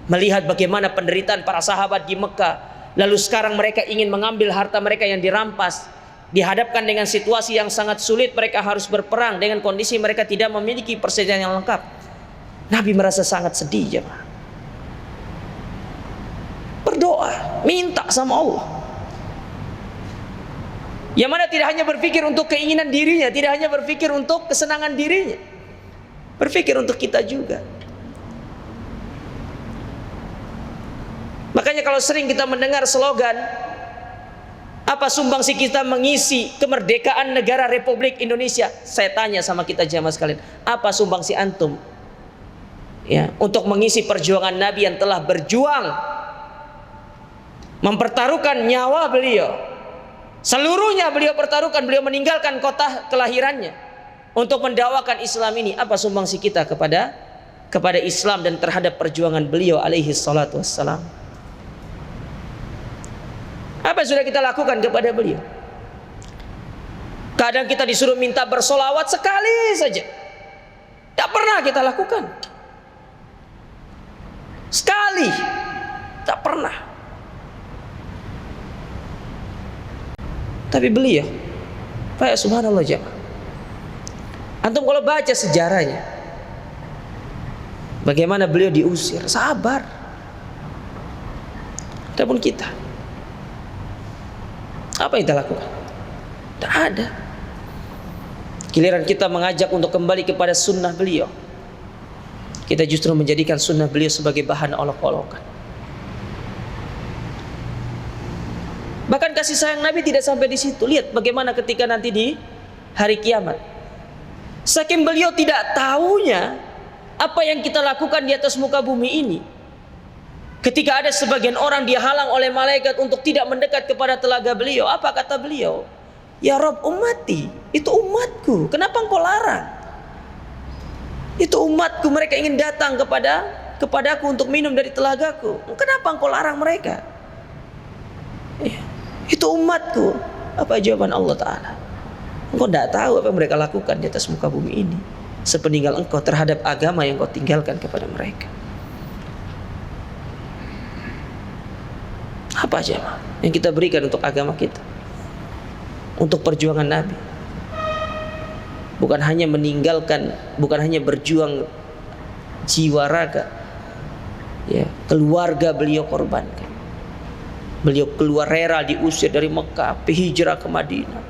melihat bagaimana penderitaan para sahabat di Mekah. Lalu sekarang mereka ingin mengambil harta mereka yang dirampas. Dihadapkan dengan situasi yang sangat sulit, mereka harus berperang dengan kondisi mereka tidak memiliki persediaan yang lengkap. Nabi merasa sangat sedih, jemaah. Berdoa, minta sama Allah. Yang mana tidak hanya berpikir untuk keinginan dirinya, tidak hanya berpikir untuk kesenangan dirinya, berpikir untuk kita juga. Makanya kalau sering kita mendengar slogan, apa sumbangsi kita mengisi kemerdekaan negara Republik Indonesia? Saya tanya sama kita jamaah sekalian, apa sumbangsi antum ya untuk mengisi perjuangan Nabi yang telah berjuang, mempertaruhkan nyawa beliau, seluruhnya beliau pertaruhkan, beliau meninggalkan kota kelahirannya untuk mendakwakan Islam ini. Apa sumbangsi kita kepada Islam dan terhadap perjuangan beliau alaihi salatu wassalam? Apa sudah kita lakukan kepada beliau? Kadang kita disuruh minta bersolawat sekali saja, tak pernah kita lakukan. Sekali, tak pernah. Tapi beliau, Pak, subhanallah jemaah, antum kalau baca sejarahnya, bagaimana beliau diusir, sabar. Adapun kita, apa yang kita lakukan? Tak ada. Giliran kita mengajak untuk kembali kepada sunnah beliau, kita justru menjadikan sunnah beliau sebagai bahan olok-olokan. Bahkan kasih sayang Nabi tidak sampai di situ. Lihat bagaimana ketika nanti di hari kiamat, saking beliau tidak tahunya apa yang kita lakukan di atas muka bumi ini, ketika ada sebagian orang dihalang oleh malaikat untuk tidak mendekat kepada telaga beliau, apa kata beliau? Ya Rabb, ummati, itu umatku, kenapa engkau larang? Itu umatku, mereka ingin datang kepadaku untuk minum dari telagaku, kenapa engkau larang mereka? Ya, itu umatku. Apa jawaban Allah Ta'ala? Engkau tidak tahu apa yang mereka lakukan di atas muka bumi ini sepeninggal engkau terhadap agama yang kau tinggalkan kepada mereka. Apa aja yang kita berikan untuk agama kita, untuk perjuangan Nabi? Bukan hanya meninggalkan, bukan hanya berjuang jiwa raga, ya, keluarga beliau korbankan. Beliau keluar rela, diusir dari Mekah, hijrah ke Madinah,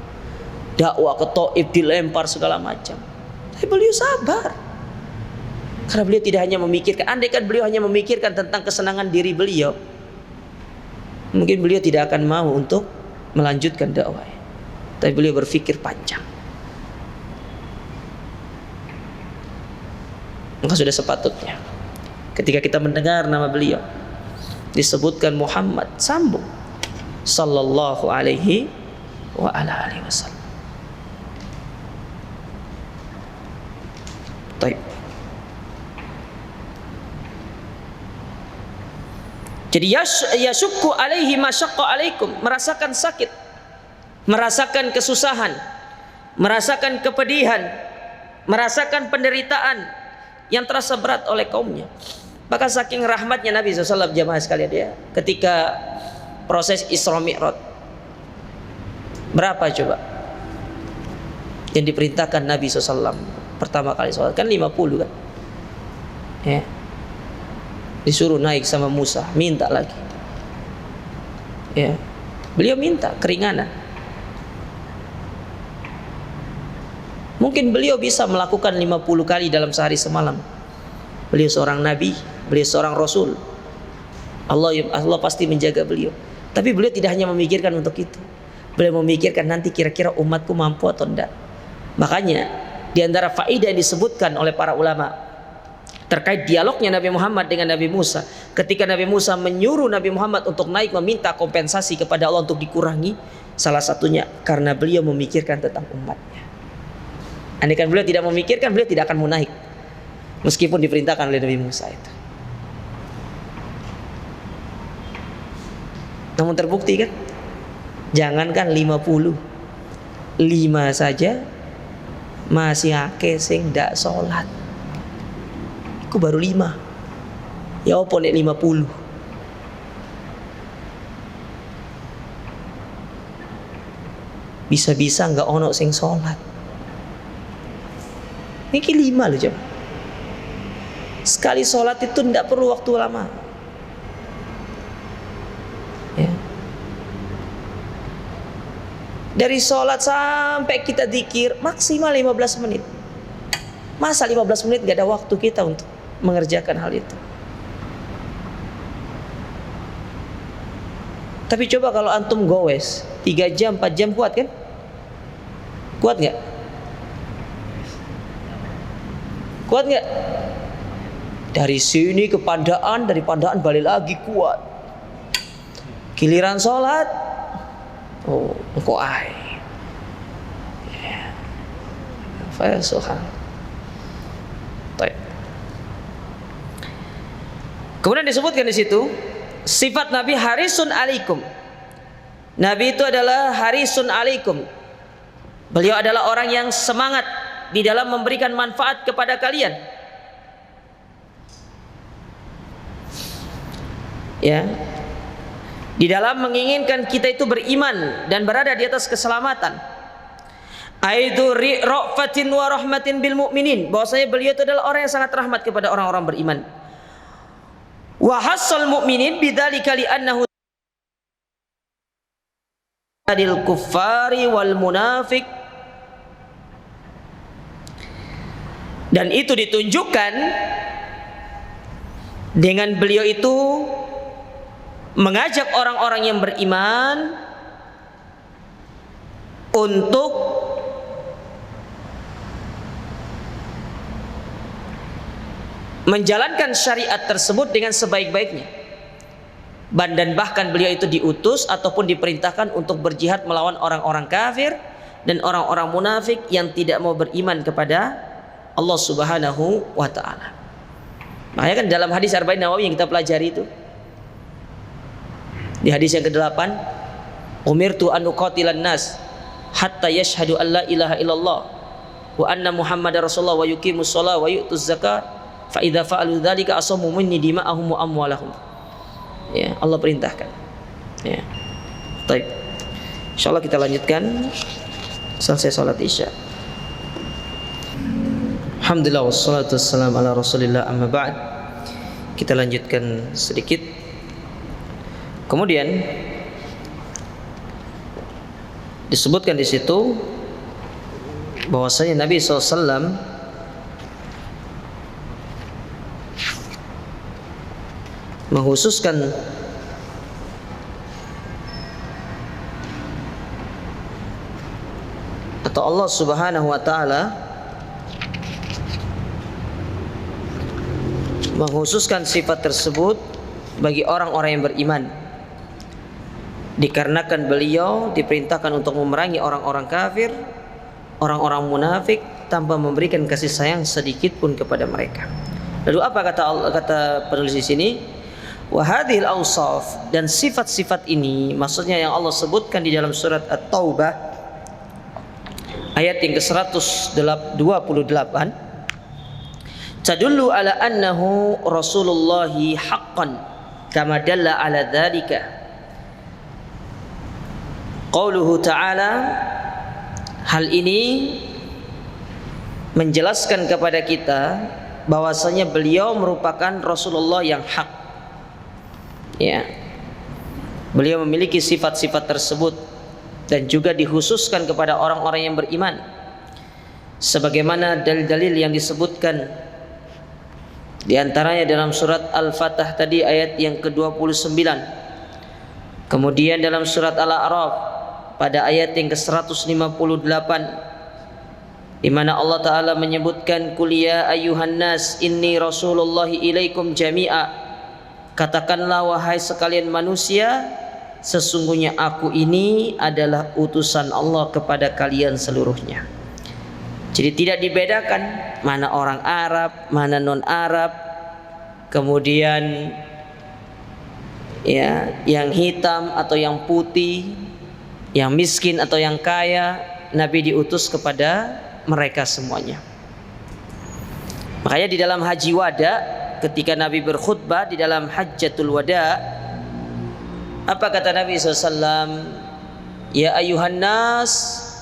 dakwah ke Taif, dilempar segala macam. Tapi beliau sabar, karena beliau tidak hanya memikirkan. Andai kan beliau hanya memikirkan tentang kesenangan diri beliau, mungkin beliau tidak akan mau untuk melanjutkan dakwah. Tapi beliau berpikir panjang. Maka sudah sepatutnya ketika kita mendengar nama beliau disebutkan Muhammad, sambung sallallahu alaihi wa ala alihi wasallam. Baik. Jadi yashukku alaihi masyaqqa alaikum, merasakan sakit, merasakan kesusahan, merasakan kepedihan, merasakan penderitaan yang terasa berat oleh kaumnya. Bahkan saking rahmatnya Nabi SAW, jamaah sekalian, dia ketika proses Isra Mi'raj, berapa coba yang diperintahkan Nabi SAW pertama kali sholat? Kan 50 kan ya. Disuruh naik sama Musa, minta lagi ya. Beliau minta keringanan. Mungkin beliau bisa melakukan 50 kali dalam sehari semalam. Beliau seorang nabi, beliau seorang rasul. Allah pasti menjaga beliau. Tapi beliau tidak hanya memikirkan untuk itu. Beliau memikirkan nanti kira-kira umatku mampu atau tidak. Makanya di antara faedah yang disebutkan oleh para ulama terkait dialognya Nabi Muhammad dengan Nabi Musa, ketika Nabi Musa menyuruh Nabi Muhammad untuk naik meminta kompensasi kepada Allah untuk dikurangi, salah satunya karena beliau memikirkan tentang umatnya. Andaikan beliau tidak memikirkan, beliau tidak akan mau naik, meskipun diperintahkan oleh Nabi Musa itu. Namun terbukti kan, jangankan 50, 5 saja masih akeh sing ndak sholat. Iku baru 5. Ya opo nek 50. Bisa-bisa nggak ono sing sholat. Ini 5 loh coba. Sekali sholat itu tidak perlu waktu lama ya. Dari sholat sampai kita zikir maksimal 15 menit. Masa 15 menit gak ada waktu kita untuk mengerjakan hal itu? Tapi coba kalau antum gowes 3 jam 4 jam, kuat kan? Kuat gak? Kuat nggak? Dari sini ke Pandaan, dari Pandaan balik lagi, kuat. Giliran sholat, oh, kok ai? Fasuhan. Kemudian disebutkan di situ sifat Nabi harisun alaikum. Nabi itu adalah harisun alaikum, Beliau adalah orang yang semangat di dalam memberikan manfaat kepada kalian. Ya. Di dalam menginginkan kita itu beriman dan berada di atas keselamatan. Aidu ra'fatin wa rahmatin bil mu'minin. Bahwasanya beliau itu adalah orang yang sangat rahmat kepada orang-orang beriman. Wa hassal mu'minin bidzalika li'annahu adil kuffari wal munafik. Dan itu ditunjukkan dengan beliau itu mengajak orang-orang yang beriman untuk menjalankan syariat tersebut dengan sebaik-baiknya. Dan bahkan beliau itu diutus ataupun diperintahkan untuk berjihad melawan orang-orang kafir dan orang-orang munafik yang tidak mau beriman kepada Allah Subhanahu wa ta'ala. Makanya kan dalam hadis Arba'in Nawawi yang kita pelajari itu, di hadis yang ke-8, umirtu an uqatilan nas hatta yashhadu an la ilaha illallah wa anna muhammadar rasulullah wa yuqimus shalah wa yu'tuz zakat fa idza fa'alu dzalika asamu minni dima'ahum wa amwalahum. Ya, Allah perintahkan. Ya. Baik. Insyaallah kita lanjutkan selesai salat Isya. Alhamdulillah wassalatu wassalamu ala Rasulillah, amma ba'd. Kita lanjutkan sedikit. Kemudian disebutkan di situ bahwasanya Nabi SAW menghususkan atau Allah Subhanahu wa ta'ala menghususkan sifat tersebut bagi orang-orang yang beriman, dikarenakan beliau diperintahkan untuk memerangi orang-orang kafir, orang-orang munafik, tanpa memberikan kasih sayang sedikit pun kepada mereka. Lalu apa kata penulis di sini? Wa hadhil awsaf, dan sifat-sifat ini maksudnya yang Allah sebutkan di dalam surat At-Taubah ayat yang ke-128, tadullu ala annahu Rasulullahi haqqan kama dalla ala dzalika qauluhu ta'ala. Hal ini menjelaskan kepada kita bahwasanya beliau merupakan Rasulullah yang hak. Ya. Beliau memiliki sifat-sifat tersebut dan juga dikhususkan kepada orang-orang yang beriman, sebagaimana dalil-dalil yang disebutkan di antaranya dalam surat Al-Fatah tadi ayat yang ke-29. Kemudian dalam surat Al-A'raf pada ayat yang ke-158, di mana Allah Ta'ala menyebutkan qul ya ayyuhan nas inni rasulullahi ilaikum jami'a. Katakanlah wahai sekalian manusia, sesungguhnya aku ini adalah utusan Allah kepada kalian seluruhnya. Jadi tidak dibedakan mana orang Arab, mana non Arab, kemudian ya yang hitam atau yang putih, yang miskin atau yang kaya. Nabi diutus kepada mereka semuanya. Makanya di dalam haji wada, ketika Nabi berkhutbah di dalam hajjatul wada, apa kata Nabi SAW? Ya ayuhan nas,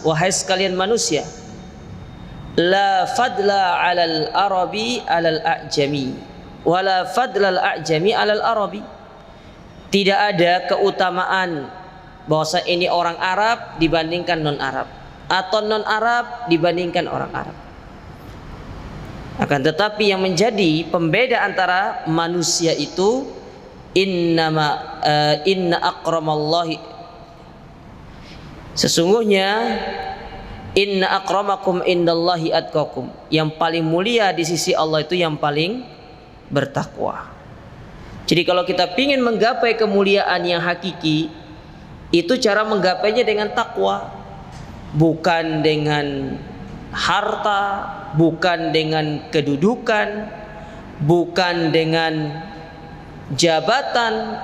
wahai sekalian manusia, la fadla alal arabi alal a'jami wala fadla al a'jami alal arabi. Tidak ada keutamaan bahwa ini orang Arab dibandingkan non Arab atau non Arab dibandingkan orang Arab. Akan tetapi yang menjadi pembeda antara manusia itu inna akramallahi, sesungguhnya inna akramakum indallahi atqakum, yang paling mulia di sisi Allah itu yang paling bertakwa. Jadi kalau kita ingin menggapai kemuliaan yang hakiki, itu cara menggapainya dengan takwa, bukan dengan harta, bukan dengan kedudukan, bukan dengan jabatan,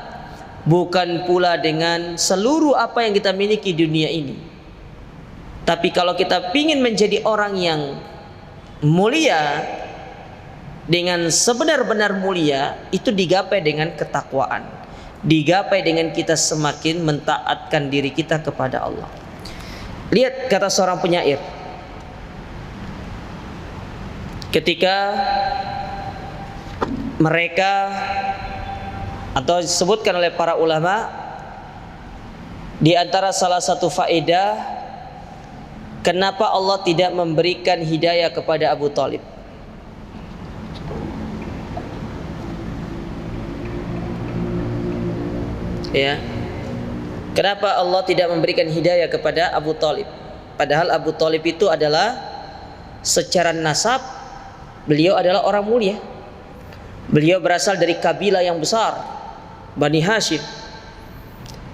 bukan pula dengan seluruh apa yang kita miliki di dunia ini. Tapi kalau kita ingin menjadi orang yang mulia, dengan sebenar-benar mulia, itu digapai dengan ketakwaan, digapai dengan kita semakin mentaatkan diri kita kepada Allah. Lihat kata seorang penyair, ketika mereka, atau disebutkan oleh para ulama, di antara salah satu faedah kenapa Allah tidak memberikan hidayah kepada Abu Thalib. Ya, kenapa Allah tidak memberikan hidayah kepada Abu Thalib? Padahal Abu Thalib itu adalah secara nasab beliau adalah orang mulia. Beliau berasal dari kabilah yang besar, Bani Hashim.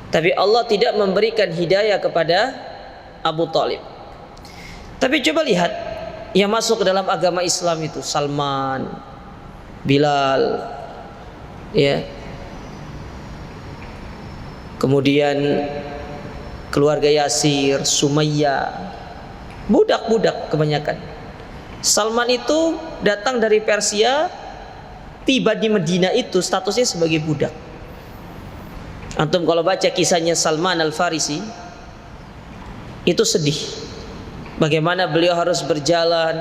Tapi Allah tidak memberikan hidayah kepada Abu Thalib. Tapi coba lihat yang masuk ke dalam agama Islam itu Salman, Bilal, ya. Kemudian keluarga Yasir, Sumayyah, budak-budak kebanyakan. Salman itu datang dari Persia, tiba di Medina itu statusnya sebagai budak. Antum kalau baca kisahnya Salman Al-Farisi, itu sedih. Bagaimana beliau harus berjalan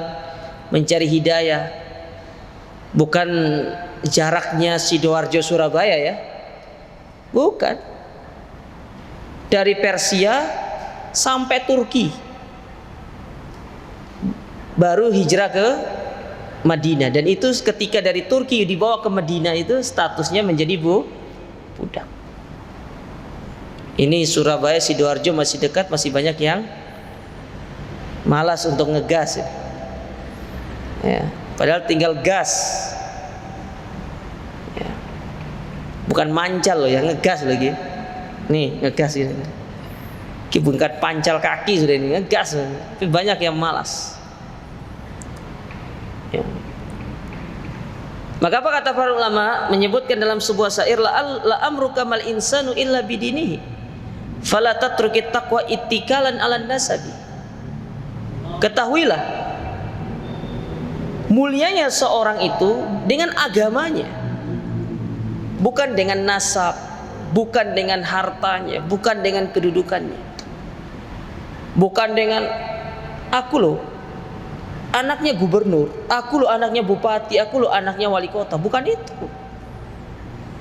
mencari hidayah. Bukan jaraknya Sidoarjo Surabaya ya. Bukan. Dari Persia sampai Turki, baru hijrah ke Madinah. Dan itu ketika dari Turki dibawa ke Madinah itu statusnya menjadi budak. Ini Surabaya, Sidoarjo masih dekat, masih banyak yang malas untuk ngegas ya. Padahal tinggal gas ya. Bukan mancal loh ya, ngegas lagi. Nih ngegas ini, kibungkat pancal kaki sudah ini ngegas. Tapi banyak yang malas ya. Maka apa kata para ulama menyebutkan dalam sebuah syair, la amruka mal insanu illa bidinihi fala tatrukit taqwa ittikalan 'alan nasabi. Ketahuilah mulianya seorang itu dengan agamanya, bukan dengan nasab, bukan dengan hartanya, bukan dengan kedudukannya, bukan dengan aku loh anaknya gubernur, aku loh anaknya bupati, aku loh anaknya wali kota, bukan itu.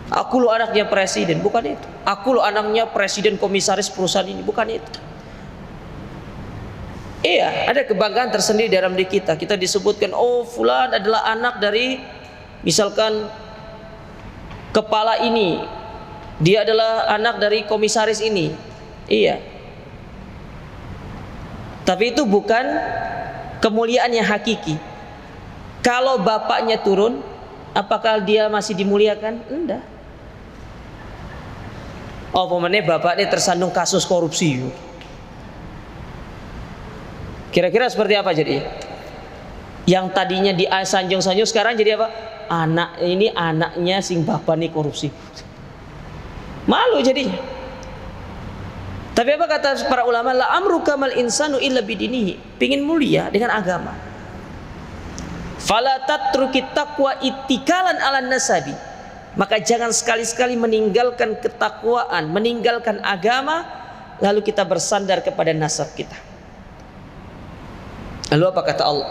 Aku loh anaknya presiden, bukan itu. Aku loh anaknya presiden komisaris perusahaan ini, bukan itu. Iya, ada kebanggaan tersendiri dalam diri kita. Kita disebutkan, oh fulan adalah anak dari misalkan kepala ini, dia adalah anak dari komisaris ini. Iya. Tapi itu bukan kemuliaan yang hakiki. Kalau bapaknya turun, apakah dia masih dimuliakan? Enggak. Oh, pemene bapaknya tersandung kasus korupsi. Kira-kira seperti apa jadi? Yang tadinya di sanjung-sanjung sekarang jadi apa? Anak ini anaknya sing bapak nih korupsi. Malu jadinya. Tapi apa kata para ulama? La amruka mal insanu illa bidinihi. Pingin mulia dengan agama. Fala tatrukit taqwa ittikalan 'alan nasabi. Maka jangan sekali-sekali meninggalkan ketakwaan, meninggalkan agama, lalu kita bersandar kepada nasab kita. Lalu apa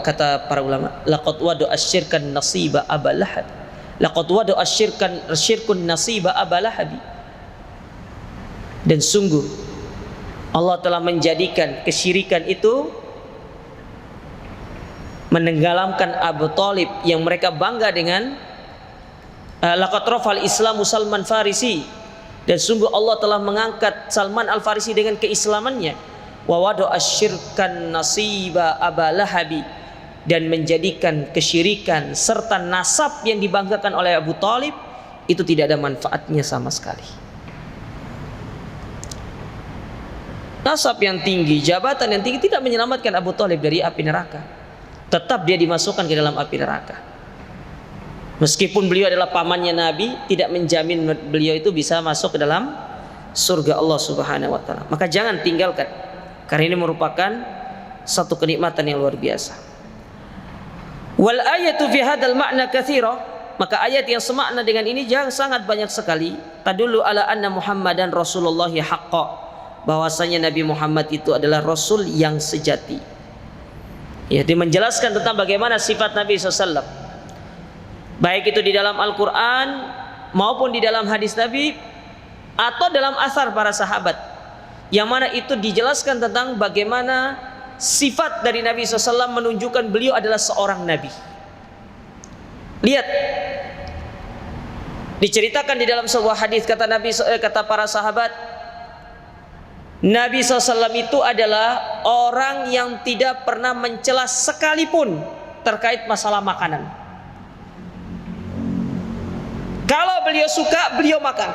kata para ulama? Laqad wadu asyirkan nasiba abalahab. Laqad wadu asyirkun nasiba abalahab. Dan sungguh Allah telah menjadikan kesyirikan itu menenggelamkan Abu Thalib yang mereka bangga dengan laqad rafal Islamu Salman Farisi, dan sungguh Allah telah mengangkat Salman Al-Farisi dengan keislamannya. Wa wadu asyirkan nasiba abalahabi, dan menjadikan kesyirikan serta nasab yang dibanggakan oleh Abu Thalib itu tidak ada manfaatnya sama sekali. Nasab yang tinggi, jabatan yang tinggi tidak menyelamatkan Abu Thalib dari api neraka. Tetap dia dimasukkan ke dalam api neraka. Meskipun beliau adalah pamannya Nabi, tidak menjamin beliau itu bisa masuk ke dalam surga Allah Subhanahu wa taala. Maka jangan tinggalkan, karena ini merupakan satu kenikmatan yang luar biasa. Wal ayatu fi hadzal ma'na katsira, maka ayat yang semakna dengan ini sangat banyak sekali. Tadullu ala anna Muhammadan Rasulullah haqqa, bahwasanya Nabi Muhammad itu adalah Rasul yang sejati. Ya, dia menjelaskan tentang bagaimana sifat Nabi SAW, baik itu di dalam Al-Quran maupun di dalam hadis Nabi atau dalam asar para sahabat, yang mana itu dijelaskan tentang bagaimana sifat dari Nabi SAW menunjukkan beliau adalah seorang Nabi. Lihat, diceritakan di dalam sebuah hadis, kata para sahabat, Nabi SAW itu adalah orang yang tidak pernah mencela sekalipun terkait masalah makanan. Kalau beliau suka, beliau makan.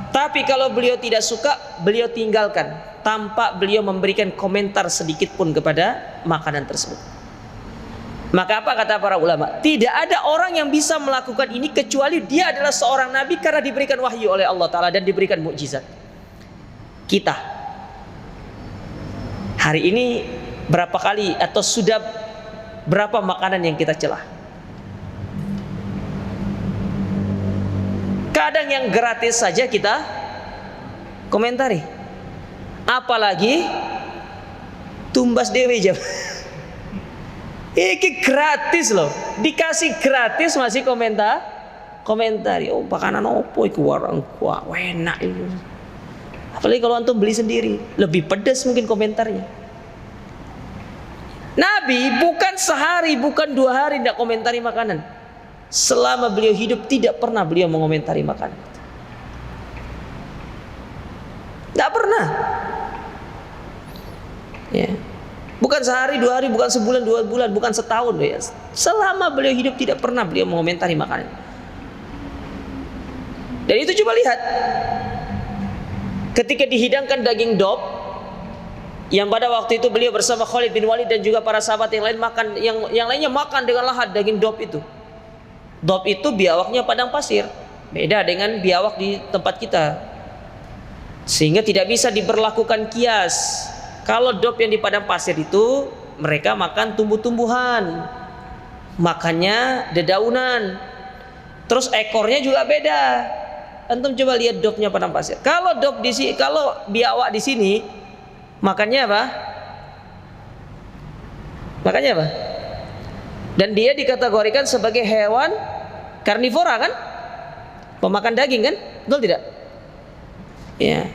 Tapi kalau beliau tidak suka, beliau tinggalkan, tanpa beliau memberikan komentar sedikit pun kepada makanan tersebut. Maka apa kata para ulama? Tidak ada orang yang bisa melakukan ini kecuali dia adalah seorang nabi karena diberikan wahyu oleh Allah Ta'ala dan diberikan mukjizat. Kita hari ini berapa kali atau sudah berapa makanan yang kita celah? Kadang yang gratis saja kita komentari, apalagi tumbas dewe jam. Iki gratis loh, dikasih gratis masih komentari. Oh, makanan opo iku warang kuah, enak itu. Apalagi kalau antum beli sendiri, lebih pedas mungkin komentarnya. Nabi bukan sehari, bukan 2 hari tidak komentari makanan. Selama beliau hidup tidak pernah beliau mengomentari makanan. Tidak pernah. Ya. Bukan sehari, 2 hari, bukan sebulan, 2 bulan, bukan setahun. Ya. Selama beliau hidup tidak pernah beliau mengomentari makanan. Dan itu coba lihat, ketika dihidangkan daging dop, yang pada waktu itu beliau bersama Khalid bin Walid dan juga para sahabat yang lain makan, yang lainnya makan dengan lahap daging dop itu. Dop itu biawaknya padang pasir, beda dengan biawak di tempat kita, sehingga tidak bisa diberlakukan kias. Kalau dop yang di padang pasir itu mereka makan tumbuh-tumbuhan, makannya dedaunan, terus ekornya juga beda. Antum coba lihat dopnya padang pasir. Kalau dop di sini, kalau biawak di sini makannya apa? Makannya apa? Dan dia dikategorikan sebagai hewan karnivora kan? Pemakan daging kan? Betul tidak? Ya.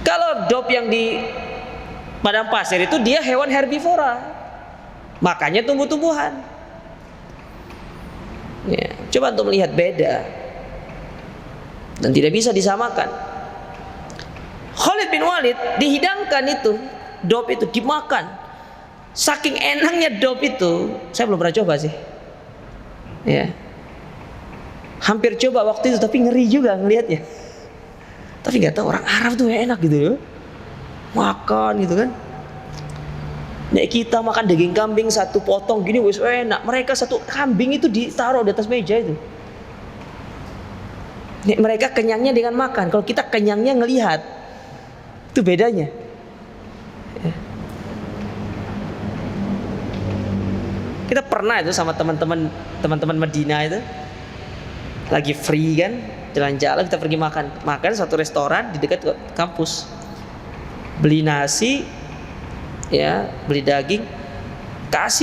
Kalau dop yang di padang pasir itu dia hewan herbivora, makannya tumbuh-tumbuhan. Ya. Coba untuk melihat beda, dan tidak bisa disamakan. Khalid bin Walid dihidangkan itu dop itu dimakan. Saking enaknya dop itu, saya belum pernah coba sih. Ya. Hampir coba waktu itu, tapi ngeri juga ngelihatnya. Tapi nggak tahu orang Arab tuh enak gitu ya. Makan gitu kan. Nek kita makan daging kambing 1 potong gini wis enak. Mereka 1 kambing itu ditaruh di atas meja itu. Nek mereka kenyangnya dengan makan, kalau kita kenyangnya ngelihat. Itu bedanya. Ya. Kita pernah itu sama teman-teman Madinah itu lagi free kan, jalan-jalan kita pergi makan satu restoran di dekat kampus. Beli nasi, ya, beli daging,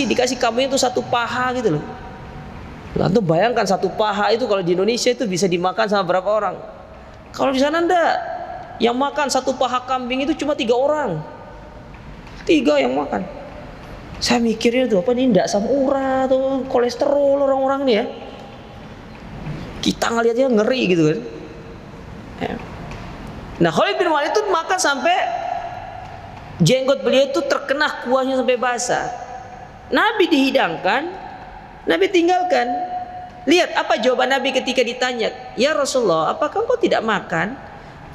dikasih kambing itu 1 paha gitu loh. Lalu bayangkan 1 paha itu kalau di Indonesia itu bisa dimakan sama berapa orang? Kalau di sana enggak, yang makan 1 paha kambing itu cuma 3 orang, 3 yang makan. Saya mikirnya tuh apa nih, enggak asam urat atau kolesterol orang-orang ini ya. Kita ngelihatnya ngeri gitu kan. Ya. Nah, Khalid bin Walid itu makan sampai jenggot beliau itu terkena kuahnya sampai basah. Nabi dihidangkan, Nabi tinggalkan. Lihat apa jawaban Nabi ketika ditanya, "Ya Rasulullah, apakah engkau tidak makan?"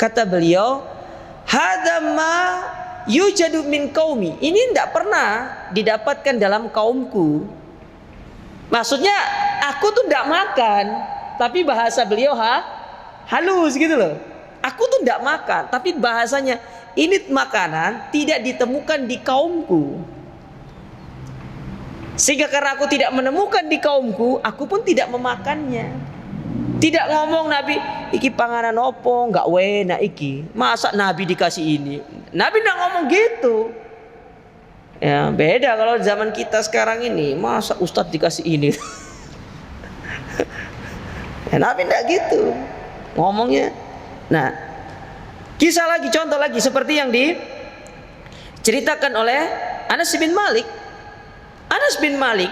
Kata beliau, "Hadza ma yujadu min qaumi." Ini tidak pernah didapatkan dalam kaumku. Maksudnya aku tuh tidak makan, tapi bahasa beliau halus gitu loh. Aku tuh tidak makan, tapi bahasanya ini makanan tidak ditemukan di kaumku. Sehingga karena aku tidak menemukan di kaumku, aku pun tidak memakannya. Tidak ngomong Nabi, iki panganan opo, enggak wena iki. Masa Nabi dikasih ini? Nabi enggak ngomong gitu. Ya, beda kalau zaman kita sekarang ini, masa Ustadz dikasih ini? Ya, Nabi enggak gitu ngomongnya. Nah, kisah lagi, contoh lagi seperti yang diceritakan oleh Anas bin Malik. Anas bin Malik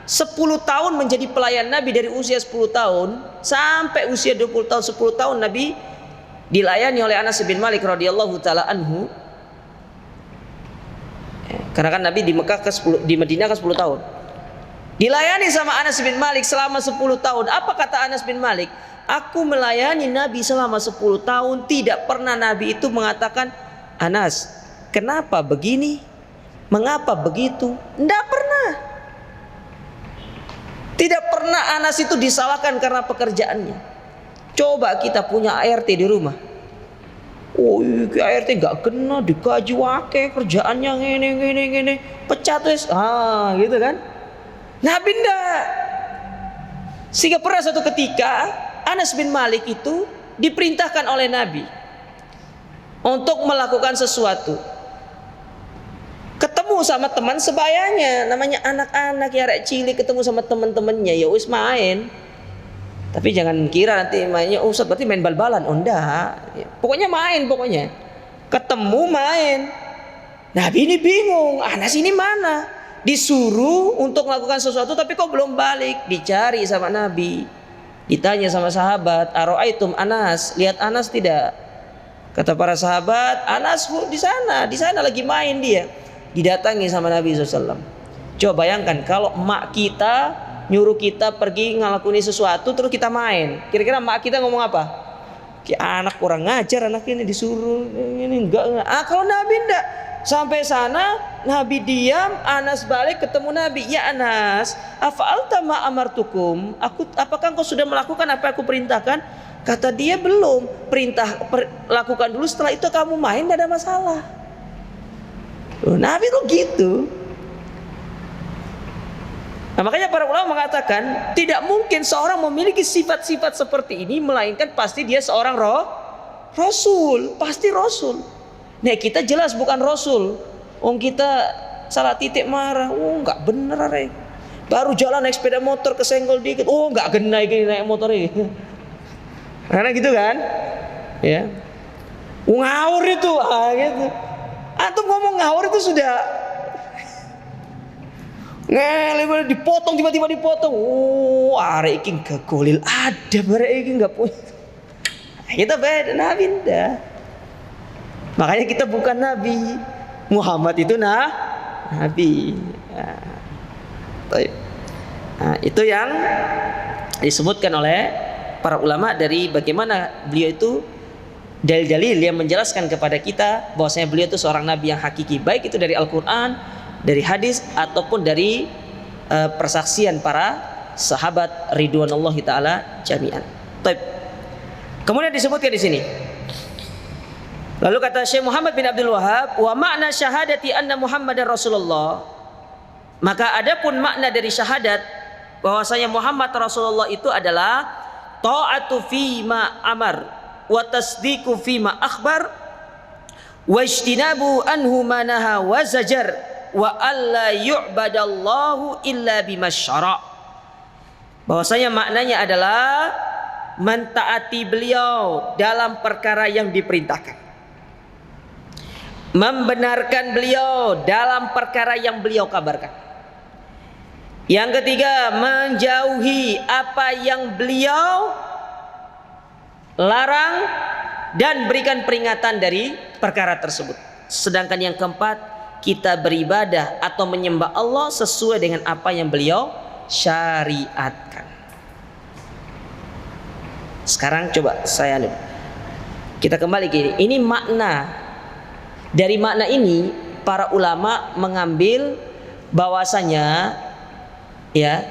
10 tahun menjadi pelayan Nabi, dari usia 10 tahun sampai usia 20 tahun. 10 tahun Nabi dilayani oleh Anas bin Malik radhiyallahu taala anhu. Karena kan Nabi di Madinah kan 10 tahun. Dilayani sama Anas bin Malik selama 10 tahun. Apa kata Anas bin Malik? Aku melayani Nabi selama 10 tahun, tidak pernah Nabi itu mengatakan, Anas, kenapa begini? Mengapa begitu? Tidak pernah. Tidak pernah Anas itu disalahkan karena pekerjaannya. Coba kita punya ART di rumah. Oh, ART gak kena, dikaji wake, kerjaannya ngene, pecat wes. Gitu kan? Nabi ndak. Sehingga pernah suatu ketika Anas bin Malik itu diperintahkan oleh Nabi untuk melakukan sesuatu. Ketemu sama teman sebayanya, namanya anak-anak ya, rek cilik, ketemu sama teman-temannya, ya wis main. Tapi jangan kira nanti mainnya Ustaz berarti main bal-balan. Oh enggak. Pokoknya main pokoknya. Ketemu main. Nabi ini bingung, Anas ini mana? Disuruh untuk melakukan sesuatu tapi kok belum balik. Dicari sama Nabi. Ditanya sama sahabat, "Aro'aitum Anas? Lihat Anas tidak?" Kata para sahabat, "Anas di sana lagi main dia." Didatangi sama Nabi SAW. Coba bayangkan kalau emak kita nyuruh kita pergi ngelakuin sesuatu terus kita main. Kira-kira emak kita ngomong apa? Anak kurang ngajar, anak ini disuruh ini enggak. Kalau Nabi enggak. Sampai sana Nabi diam, Anas balik ketemu Nabi. "Ya Anas, afa'alta ma amartukum? Apakah engkau sudah melakukan apa yang aku perintahkan?" Kata dia, "Belum. Lakukan dulu, setelah itu kamu main, tidak ada masalah." Nabi tuh gitu. Nah, makanya para ulama mengatakan tidak mungkin seorang memiliki sifat-sifat seperti ini melainkan pasti dia seorang rasul, pasti rasul. Nah, kita jelas bukan rasul. Kita salah titik marah, nggak bener re. Baru jalan naik sepeda motor kesenggol dikit, nggak kena gini naik motor ini. Karena gitu kan, ya. Ngawur itu, gitu. Antum ngomong ngawur itu sudah ngele, dipotong, tiba-tiba dipotong. Arek iki gak golil ada, barek iki gak punya. Kita beda, Nabi ndak. Makanya kita bukan Nabi. Muhammad itu Nabi. Itu yang disebutkan oleh para ulama dari bagaimana beliau itu, dalil-dalil yang menjelaskan kepada kita bahwasanya beliau itu seorang nabi yang hakiki, baik itu dari Al-Quran, dari hadis ataupun dari persaksian para sahabat ridwanullahi taala jami'an. Baik. Kemudian disebutkan di sini. Lalu kata Syekh Muhammad bin Abdul Wahab, "Wa makna syahadati anna Muhammadar Rasulullah." Maka adapun makna dari syahadat bahwasanya Muhammad Rasulullah itu adalah ta'atu fi ma amar wa tasdiqu fima akhbar wa ijtinabu anhu ma naha wa zajar wa alla yu'badallahu illa bimasyara'. Bahwasanya maknanya adalah mentaati beliau dalam perkara yang diperintahkan, membenarkan beliau dalam perkara yang beliau kabarkan. Yang ketiga, menjauhi apa yang beliau larang dan berikan peringatan dari perkara tersebut. Sedangkan yang keempat, kita beribadah atau menyembah Allah sesuai dengan apa yang beliau syariatkan. Sekarang coba kita kembali gini. Ini makna. Dari makna ini para ulama mengambil bahwasanya ya,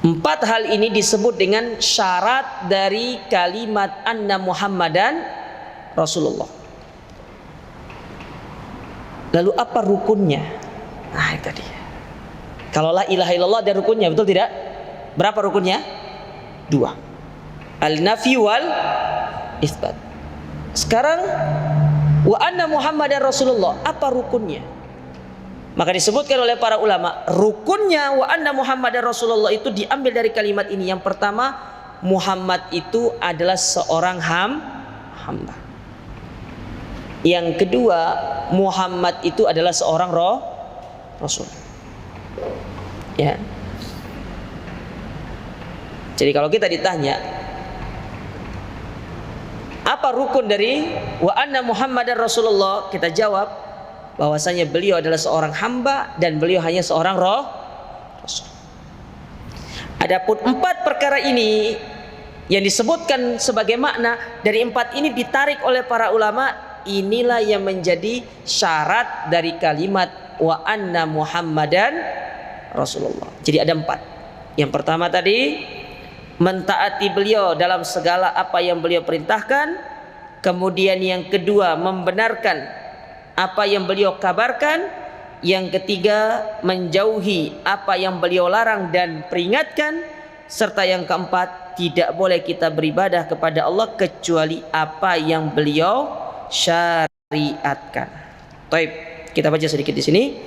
4 hal ini disebut dengan syarat dari kalimat anna Muhammadan Rasulullah. Lalu apa rukunnya? Nah, itu dia. Kalau la ilaha illallah ada rukunnya, betul tidak? Berapa rukunnya? 2. Al-nafi wal isbat. Sekarang wa anna Muhammadar Rasulullah, apa rukunnya? Maka disebutkan oleh para ulama, rukunnya wa anna Muhammadar Rasulullah itu diambil dari kalimat ini. Yang pertama, Muhammad itu adalah seorang hamba. Yang kedua, Muhammad itu adalah seorang Rasul. Ya. Jadi kalau kita ditanya, apa rukun dari wa anna Muhammadar Rasulullah, kita jawab bahwasanya beliau adalah seorang hamba dan beliau hanya seorang Rasul. Adapun 4 perkara ini yang disebutkan sebagai makna dari 4 ini ditarik oleh para ulama, inilah yang menjadi syarat dari kalimat wa anna Muhammadan Rasulullah. Jadi ada 4. Yang pertama tadi, mentaati beliau dalam segala apa yang beliau perintahkan. Kemudian yang kedua, membenarkan apa yang beliau kabarkan. Yang ketiga, menjauhi apa yang beliau larang dan peringatkan. Serta yang keempat, tidak boleh kita beribadah kepada Allah kecuali apa yang beliau syariatkan. Baik, kita baca sedikit di sini.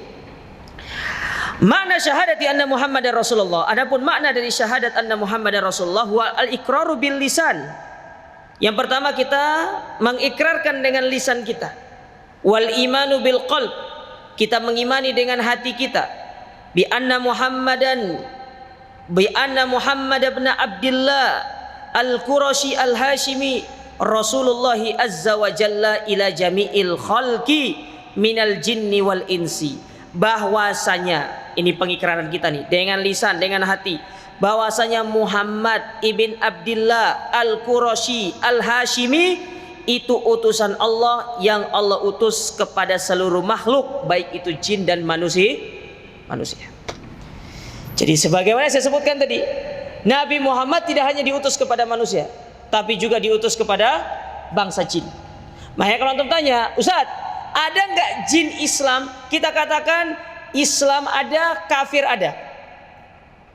Makna syahadati anna Muhammadar Rasulullah. Adapun makna dari syahadat anna Muhammadar Rasulullah wa al-iqraru bil lisan. Yang pertama, kita mengikrarkan dengan lisan kita. Wal imanu bil qalb. Kita mengimani dengan hati kita. Bi anna Muhammad ibn Abdullah al-Qurashi al-Hashimi Rasulullah azza wa jalla ila jami'il khalqi minal jinni wal insi. Bahwasanya, ini pengikraran kita nih, dengan lisan, dengan hati, bahwasanya Muhammad ibn Abdullah al-Qurashi al-Hashimi itu utusan Allah yang Allah utus kepada seluruh makhluk, baik itu jin dan manusia. Jadi sebagaimana saya sebutkan tadi, Nabi Muhammad tidak hanya diutus kepada manusia, tapi juga diutus kepada bangsa jin. Makanya kalau antum tanya, Ustaz, ada nggak jin Islam? Kita katakan Islam ada, kafir ada.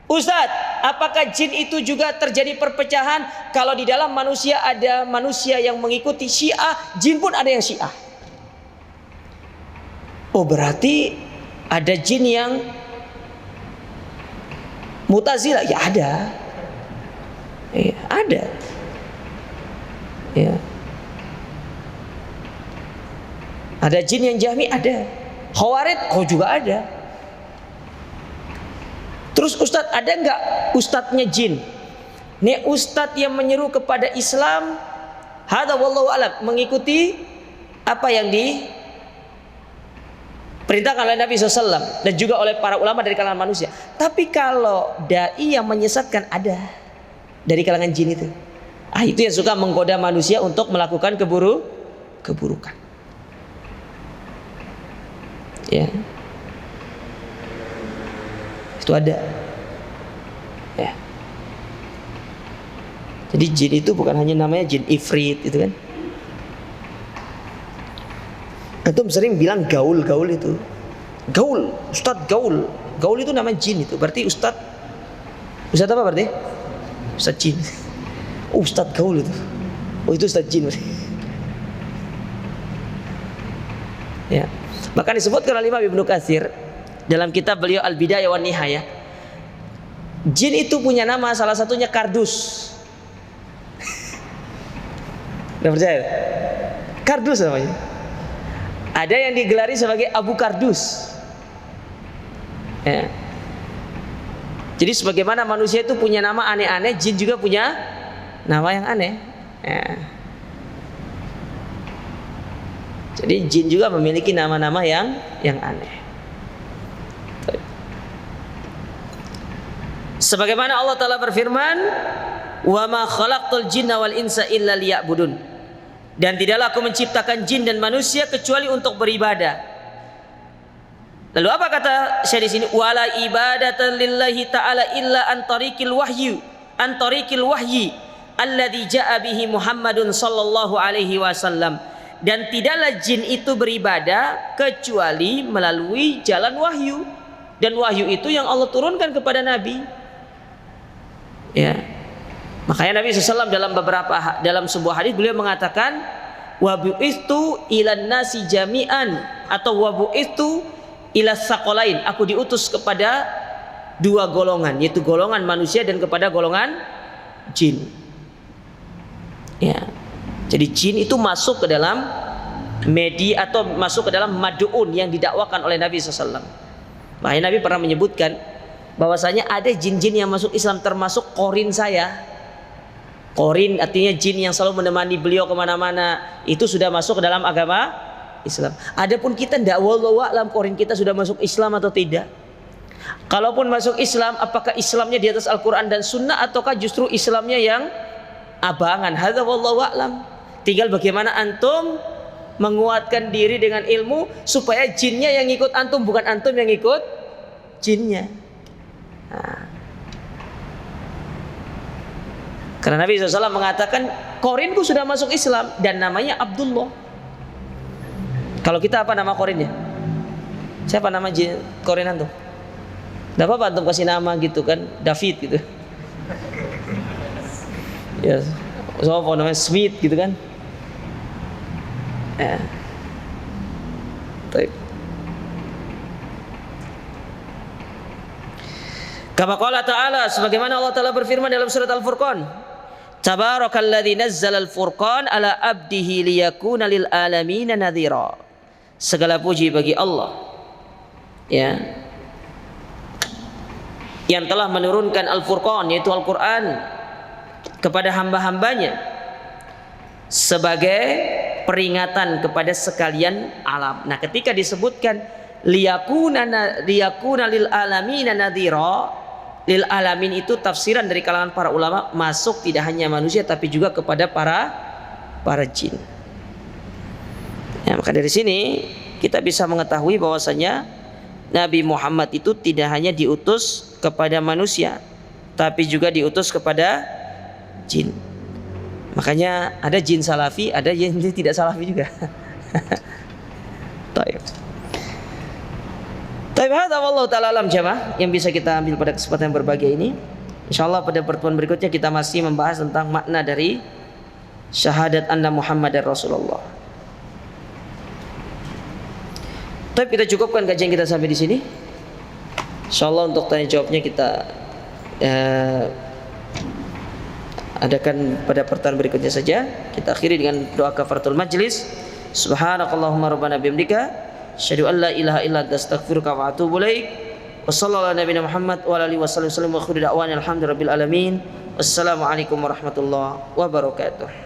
Ustadz, apakah jin itu juga terjadi perpecahan? Kalau di dalam manusia ada manusia yang mengikuti Syiah, jin pun ada yang Syiah. Oh, berarti ada jin yang Mu'tazilah? Ya ada. Ya, ada. Ya. Ada jin yang Jahmi? Ada. Khawarij? Oh, juga ada. Terus Ustadz, ada nggak ustadznya jin? Ini ustadz yang menyeru kepada Islam, hada wallahu alam, mengikuti apa yang diperintahkan oleh Nabi SAW dan juga oleh para ulama dari kalangan manusia. Tapi kalau dai yang menyesatkan, ada dari kalangan jin itu. Itu yang suka menggoda manusia untuk melakukan keburukan. Ya, itu ada. Ya. Jadi jin itu bukan hanya namanya jin ifrit itu kan. Antum sering bilang gaul itu. Gaul, ustadz gaul. Gaul itu namanya jin itu. Berarti ustadz apa berarti? Ustadz jin. Oh, ustadz gaul itu. Oh, itu ustadz jin. Ya. Maka disebutkan oleh Imam Ibnu Katsir dalam kitab beliau Al-Bidayah wan Nihayah, jin itu punya nama, salah satunya Kardus. Udah percaya? Kardus namanya. Ada yang digelari sebagai Abu Kardus. Ya. Jadi sebagaimana manusia itu punya nama aneh-aneh, jin juga punya nama yang aneh. Ya. Jadi jin juga memiliki nama-nama yang aneh. Sebagaimana Allah Ta'ala berfirman, "Wa ma khalaqtul jinna wal insa illa liya'budun." Dan tidaklah aku menciptakan jin dan manusia kecuali untuk beribadah. Lalu apa kata Syekh di sini? Wala ibadatan lillahi ta'ala illa an tariqil wahyi alladzi ja'a bihi Muhammadun sallallahu alaihi wasallam. Dan tidaklah jin itu beribadah kecuali melalui jalan wahyu. Dan wahyu itu yang Allah turunkan kepada Nabi. Ya. Makanya Nabi SAW dalam sebuah hadis beliau mengatakan, wa bu'istu ilan nasi jami'an, atau wa bu'istu ilas saqalain, aku diutus kepada dua golongan, yaitu golongan manusia dan kepada golongan jin. Ya. Jadi jin itu masuk ke dalam media atau masuk ke dalam mad'un yang didakwakan oleh Nabi SAW. Makanya Nabi pernah menyebutkan bahwasanya ada jin-jin yang masuk Islam, termasuk korin saya. Korin artinya jin yang selalu menemani beliau kemana-mana, itu sudah masuk ke dalam agama Islam. Adapun kita tidak, wallahu a'lam, korin kita sudah masuk Islam atau tidak. Kalaupun masuk Islam, apakah Islamnya di atas Al-Quran dan Sunnah, ataukah justru Islamnya yang abangan? Hadza wallahu a'lam. Tinggal bagaimana antum menguatkan diri dengan ilmu supaya jinnya yang ikut antum, bukan antum yang ikut jinnya. Nah. Karena Nabi SAW mengatakan korinku sudah masuk Islam dan namanya Abdullah. Kalau kita apa nama korinnya? Siapa nama jin korin antum? Tidak apa-apa antum kasih nama gitu kan, David gitu. Ya, so namanya Smith gitu kan. Ya. Baik. Kama qala ta'ala, sebagaimana Allah Ta'ala berfirman dalam surat Al-Furqan, Tabarakalladzi nazzala al-furqan ala abdihi liyakuna lil alamin nadhira. Segala puji bagi Allah, ya, yang telah menurunkan Al-Furqan, yaitu Al-Quran, kepada hamba-hambanya sebagai peringatan kepada sekalian alam. Nah, ketika disebutkan liyakuna lil alamin nadhira, lil alamin itu tafsiran dari kalangan para ulama, masuk tidak hanya manusia tapi juga kepada para jin. Ya, maka dari sini kita bisa mengetahui bahwasanya Nabi Muhammad itu tidak hanya diutus kepada manusia tapi juga diutus kepada jin. Makanya ada jin salafi, ada jin tidak salafi juga. Baik. Tapi hadza wallahu ta'ala alam jamaah yang bisa kita ambil pada kesempatan yang berbahagia ini. Insyaallah pada pertemuan berikutnya kita masih membahas tentang makna dari syahadat anna Muhammadar Rasulullah. Tapi kita cukupkan kajian kita sampai di sini. Insyaallah untuk tanya jawabnya kita adakan pada pertemuan berikutnya saja. Kita akhiri dengan doa kafaratul majlis. Subhanakallahumma rabbana bihamdika asyhadu an la ilaha illa anta astaghfiruka wa atubu ilaik. Wassallallahu ala nabiyina Muhammad wa ala alihi wasallam wa akhiru da'wana alhamdulillahi rabbil alamin. Wassalamualaikum warahmatullahi wabarakatuh.